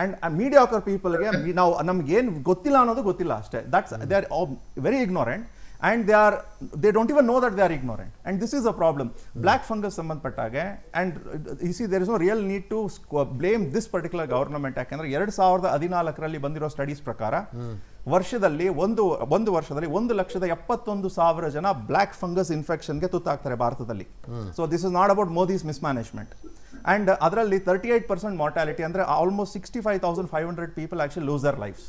And mediocre peopleಗೆ ನಾವು ನಮ್ಗೇನು ಗೊತ್ತಿಲ್ಲ ಅನ್ನೋದು ಗೊತ್ತಿಲ್ಲ ಅಷ್ಟೇ. They are very ignorant. And they don't even know that they are ignorant, and this is a problem. Black fungus ಸಂಬಂಧಪಟ್ಟಾಗೆ, and you see there is no real need to blame this particular government. ಯಾಕಂದ್ರೆ 2014ರಲ್ಲಿ ಬಂದಿರೋ studies ಪ್ರಕಾರ ವರ್ಷದಲ್ಲಿ ಒಂದು ವರ್ಷದಲ್ಲಿ 1,71,000 ಜನ black fungus ಇನ್ಫೆಕ್ಷನ್ಗೆ ತುತ್ತಾಗ್ತಾರೆ ಭಾರತದಲ್ಲಿ. So this is not about Modi's mismanagement. And ಅದರಲ್ಲಿ 38% ಮಾರ್ಟಾಲಿಟಿ ಅಂದರೆ almost 65,500 people actually lose their lives.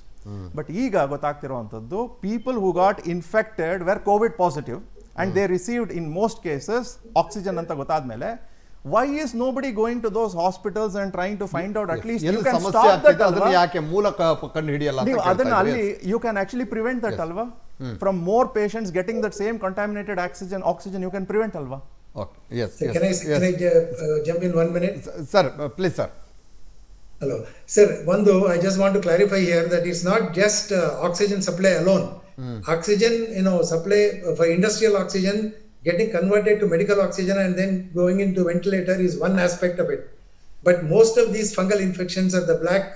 But ಈಗ ಗೊತ್ತಾಗ್ತಿರುವಂಥದ್ದು people who got infected were covid positive and they received in most cases oxygen ಅಂತ ಗೊತ್ತಾದ್ಮೇಲೆ why is nobody going to those hospitals and trying to find out at least you can stop that ಅದನ್ನ ಯಾಕೆ ಮೂಲಕ ಕಂಡು ಹಿಡಿಯಲ್ಲ ಅಂತ ನೀವು ಕೇಳ್ತಾ ಅದನ್ನ ಇದ್ದೀವಿ. ಅಲ್ಲಿ you can actually prevent that alva from more patients getting that same contaminated oxygen you can prevent alva. Okay. Yes. Sir, Yes. can I jump in 1 minute? Sir, please, sir. Hello. Sir, I just want to clarify here that it's not just oxygen supply alone. Oxygen, supply for industrial oxygen, getting converted to medical oxygen and then going into ventilator is one aspect of it. But most of these fungal infections are the black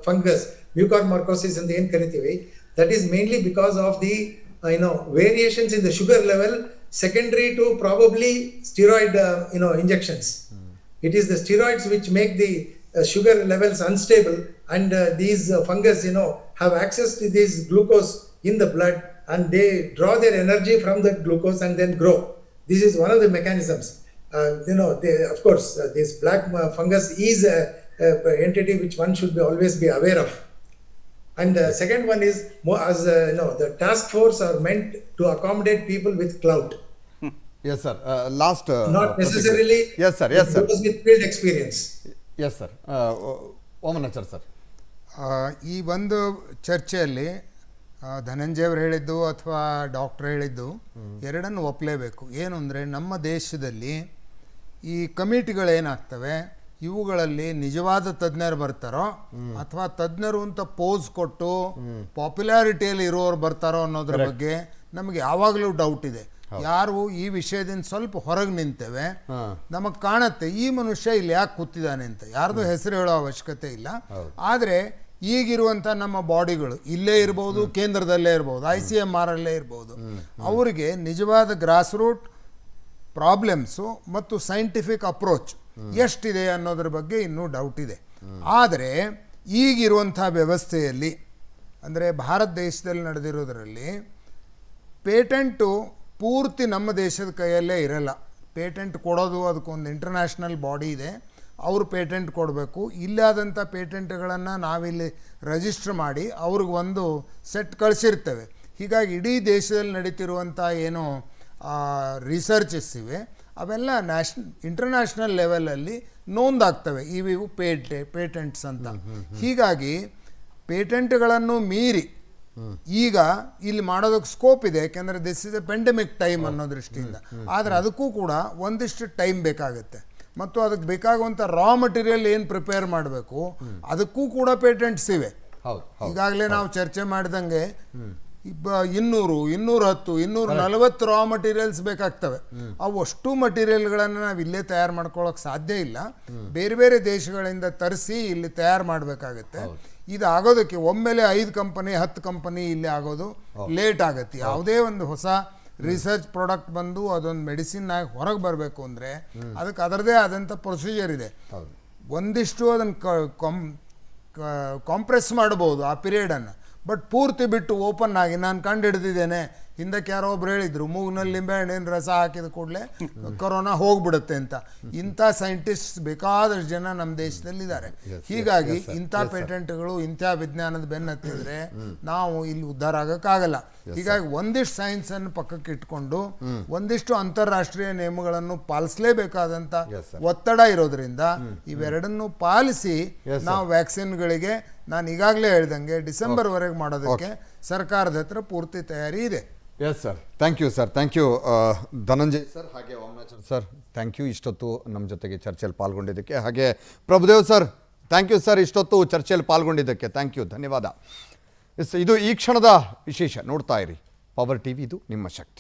fungus, mucormycosis and the N-carnithivae. That is mainly because of the, variations in the sugar level secondary to probably steroid, injections. It is the steroids which make the sugar levels unstable, and these fungus have access to this glucose in the blood, and they draw their energy from the glucose and then grow. This is one of the mechanisms. Of course this black fungus is a entity which one should always be aware of. And the second one is the task force are meant to accommodate people with clout. Yes, sir. Last. Not necessarily. Yes, sir. Yes, sir. Those with field experience. Yes, sir. Omanachar, sir. ಈ ಒಂದು ಚರ್ಚೆಯಲ್ಲಿ ಧನಂಜಯ ಅವರು ಹೇಳಿದ್ದು ಅಥವಾ doctor ಹೇಳಿದ್ದು ಎರಡನ್ನು ಒಪ್ಪಲೇಬೇಕು. ಏನು ಅಂದರೆ ನಮ್ಮ ದೇಶದಲ್ಲಿ ಈ ಕಮಿಟಿಗಳೇನಾಗ್ತವೆ, ಇವುಗಳಲ್ಲಿ ನಿಜವಾದ ತಜ್ಞರು ಬರ್ತಾರೋ ಅಥವಾ ತಜ್ಞರು ಅಂತ ಪೋಸ್ ಕೊಟ್ಟು ಪಾಪ್ಯುಲಾರಿಟಿಯಲ್ಲಿ ಇರೋರು ಬರ್ತಾರೋ ಅನ್ನೋದ್ರ ಬಗ್ಗೆ ನಮಗೆ ಯಾವಾಗಲೂ ಡೌಟ್ ಇದೆ. ಯಾರು ಈ ವಿಷಯದಿಂದ ಸ್ವಲ್ಪ ಹೊರಗೆ ನಿಂತೇವೆ, ನಮಗೆ ಕಾಣುತ್ತೆ ಈ ಮನುಷ್ಯ ಇಲ್ಲಿ ಯಾಕೆ ಕೂತಿದ್ದಾನೆ ಅಂತ. ಯಾರ್ದು ಹೆಸರು ಹೇಳೋ ಅವಶ್ಯಕತೆ ಇಲ್ಲ. ಆದರೆ ಈಗಿರುವಂಥ ನಮ್ಮ ಬಾಡಿಗಳು ಇಲ್ಲೇ ಇರ್ಬೋದು, ಕೇಂದ್ರದಲ್ಲೇ ಇರ್ಬೋದು, ICMR ಅಲ್ಲೇ ಇರ್ಬೋದು, ಅವರಿಗೆ ನಿಜವಾದ ಗ್ರಾಸ್ ರೂಟ್ ಪ್ರಾಬ್ಲಮ್ಸು ಮತ್ತು ಸೈಂಟಿಫಿಕ್ ಅಪ್ರೋಚ್ ಎಷ್ಟಿದೆ ಅನ್ನೋದ್ರ ಬಗ್ಗೆ ಇನ್ನೂ ಡೌಟ್ ಇದೆ. ಆದರೆ ಈಗಿರುವಂಥ ವ್ಯವಸ್ಥೆಯಲ್ಲಿ ಅಂದರೆ ಭಾರತ ದೇಶದಲ್ಲಿ ನಡೆದಿರೋದರಲ್ಲಿ ಪೇಟೆಂಟು ಪೂರ್ತಿ ನಮ್ಮ ದೇಶದ ಕೈಯಲ್ಲೇ ಇರಲ್ಲ. ಪೇಟೆಂಟ್ ಕೊಡೋದು ಅದಕ್ಕೊಂದು ಇಂಟರ್ನ್ಯಾಷನಲ್ ಬಾಡಿ ಇದೆ, ಅವರು ಪೇಟೆಂಟ್ ಕೊಡಬೇಕು. ಇಲ್ಲಾದಂಥ ಪೇಟೆಂಟ್ಗಳನ್ನು ನಾವಿಲ್ಲಿ ರಿಜಿಸ್ಟ್ರ್ ಮಾಡಿ ಅವ್ರಿಗೆ ಒಂದು ಸೆಟ್ ಕಳಿಸಿರ್ತೇವೆ. ಹೀಗಾಗಿ ಇಡೀ ದೇಶದಲ್ಲಿ ನಡೀತಿರುವಂಥ ಏನು ರಿಸರ್ಚಸ್ ಇವೆ ಅವೆಲ್ಲ ಇಂಟರ್ನ್ಯಾಷನಲ್ ಲೆವೆಲಲ್ಲಿ ನೋಂದಾಗ್ತವೆ, ಇವು ಪೇಟೆಂಟ್ಸ್ ಅಂತ. ಹೀಗಾಗಿ ಪೇಟೆಂಟ್ಗಳನ್ನು ಮೀರಿ ಈಗ ಇಲ್ಲಿ ಮಾಡೋದಕ್ಕೆ ಸ್ಕೋಪ್ ಇದೆ, ಯಾಕೆಂದರೆ ದಿಸ್ ಇಸ್ ಎ ಪೆಂಡೆಮಿಕ್ ಟೈಮ್ ಅನ್ನೋ ದೃಷ್ಟಿಯಿಂದ. ಆದರೆ ಅದಕ್ಕೂ ಕೂಡ ಒಂದಿಷ್ಟು ಟೈಮ್ ಬೇಕಾಗುತ್ತೆ ಮತ್ತು ಅದಕ್ಕೆ ಬೇಕಾಗುವಂಥ ರಾ ಮಟೀರಿಯಲ್ ಏನು ಪ್ರಿಪೇರ್ ಮಾಡಬೇಕು ಅದಕ್ಕೂ ಕೂಡ ಪೇಟೆಂಟ್ಸ್ ಇವೆ. ಈಗಾಗಲೇ ನಾವು ಚರ್ಚೆ ಮಾಡಿದಂಗೆ 200, 210, 240 ರಾ ಮಟೀರಿಯಲ್ಸ್ ಬೇಕಾಗ್ತವೆ. ಅವು ಅಷ್ಟು ಮಟೀರಿಯಲ್ಗಳನ್ನು ನಾವು ಇಲ್ಲೇ ತಯಾರು ಮಾಡ್ಕೊಳ್ಳೋಕೆ ಸಾಧ್ಯ ಇಲ್ಲ. ಬೇರೆ ಬೇರೆ ದೇಶಗಳಿಂದ ತರಿಸಿ ಇಲ್ಲಿ ತಯಾರು ಮಾಡಬೇಕಾಗತ್ತೆ. ಇದು ಆಗೋದಕ್ಕೆ ಒಮ್ಮೆಲೆ 5 ಕಂಪನಿ 10 ಕಂಪನಿ ಇಲ್ಲಿ ಆಗೋದು ಲೇಟ್ ಆಗುತ್ತೆ. ಯಾವುದೇ ಒಂದು ಹೊಸ ರಿಸರ್ಚ್ ಪ್ರಾಡಕ್ಟ್ ಬಂದು ಅದೊಂದು ಮೆಡಿಸಿನ್ ಆಗಿ ಹೊರಗೆ ಬರಬೇಕು ಅಂದರೆ ಅದಕ್ಕೆ ಅದರದೇ ಆದಂಥ ಪ್ರೊಸೀಜರ್ ಇದೆ. ಒಂದಿಷ್ಟು ಅದನ್ನು ಕಾಂಪ್ರೆಸ್ ಮಾಡ್ಬೋದು ಆ ಪೀರಿಯಡನ್ನು, ಬಟ್ ಪೂರ್ತಿ ಬಿಟ್ಟು ಓಪನ್ ಆಗಿ ನಾನು ಕಂಡು ಹಿಡಿದಿದ್ದೇನೆ, ಹಿಂದಕ್ಕೆ ಯಾರೋ ಒಬ್ರು ಹೇಳಿದ್ರು ಮೂಗಿನಲ್ಲಿ ಲಿಂಬೆಹಣ್ಣಿನ ರಸ ಹಾಕಿದ ಕೂಡಲೇ ಕೊರೋನಾ ಹೋಗ್ಬಿಡುತ್ತೆ ಅಂತ. ಇಂಥ ಸೈಂಟಿಸ್ಟ್ ಬೇಕಾದಷ್ಟು ಜನ ನಮ್ಮ ದೇಶದಲ್ಲಿದ್ದಾರೆ. ಹೀಗಾಗಿ ಇಂಥ ಪೇಟೆಂಟ್ಗಳು ಇಂಥ ವಿಜ್ಞಾನದ ಬೆನ್ನು ಹತ್ತಿದ್ರೆ ನಾವು ಇಲ್ಲಿ ಉದ್ಧಾರ ಆಗೋಕ್ಕಾಗಲ್ಲ. ಹೀಗಾಗಿ ಒಂದಿಷ್ಟು ಸೈನ್ಸನ್ನು ಪಕ್ಕಕ್ಕೆ ಇಟ್ಕೊಂಡು ಒಂದಿಷ್ಟು ಅಂತಾರಾಷ್ಟ್ರೀಯ ನಿಯಮಗಳನ್ನು ಪಾಲಿಸಲೇಬೇಕಾದಂಥ ಒತ್ತಡ ಇರೋದ್ರಿಂದ ಇವೆರಡನ್ನು ಪಾಲಿಸಿ ನಾವು ವ್ಯಾಕ್ಸಿನ್ಗಳಿಗೆ ನಾನು ಈಗಾಗಲೇ ಹೇಳ್ದಂಗೆ ಡಿಸೆಂಬರ್ವರೆಗೆ ಮಾಡೋದಕ್ಕೆ ಸರ್ಕಾರದ ಹತ್ರ ಪೂರ್ತಿ ತಯಾರಿ ಇದೆ. Yes sir, thank you sir, thank you Dhananjay sir, ಹಾಗೆ ವಾಮನಾಚಲ್ ಸರ್, ಥ್ಯಾಂಕ್ ಯು ಇಷ್ಟೊತ್ತು ನಮ್ಮ ಜೊತೆಗೆ ಚರ್ಚೆಯಲ್ಲಿ ಪಾಲ್ಗೊಂಡಿದ್ದಕ್ಕೆ. ಹಾಗೆ Prabhudev sir, thank you sir, ಇಷ್ಟೊತ್ತು ಚರ್ಚೆಯಲ್ಲಿ ಪಾಲ್ಗೊಂಡಿದ್ದಕ್ಕೆ ಥ್ಯಾಂಕ್ ಯು, ಧನ್ಯವಾದ. ಎಸ್, ಇದು ಈ ಕ್ಷಣದ ವಿಶೇಷ. ನೋಡ್ತಾ ಇರಿ ಪವರ್ ಟಿವಿ, ಇದು ನಿಮ್ಮ ಶಕ್ತಿ.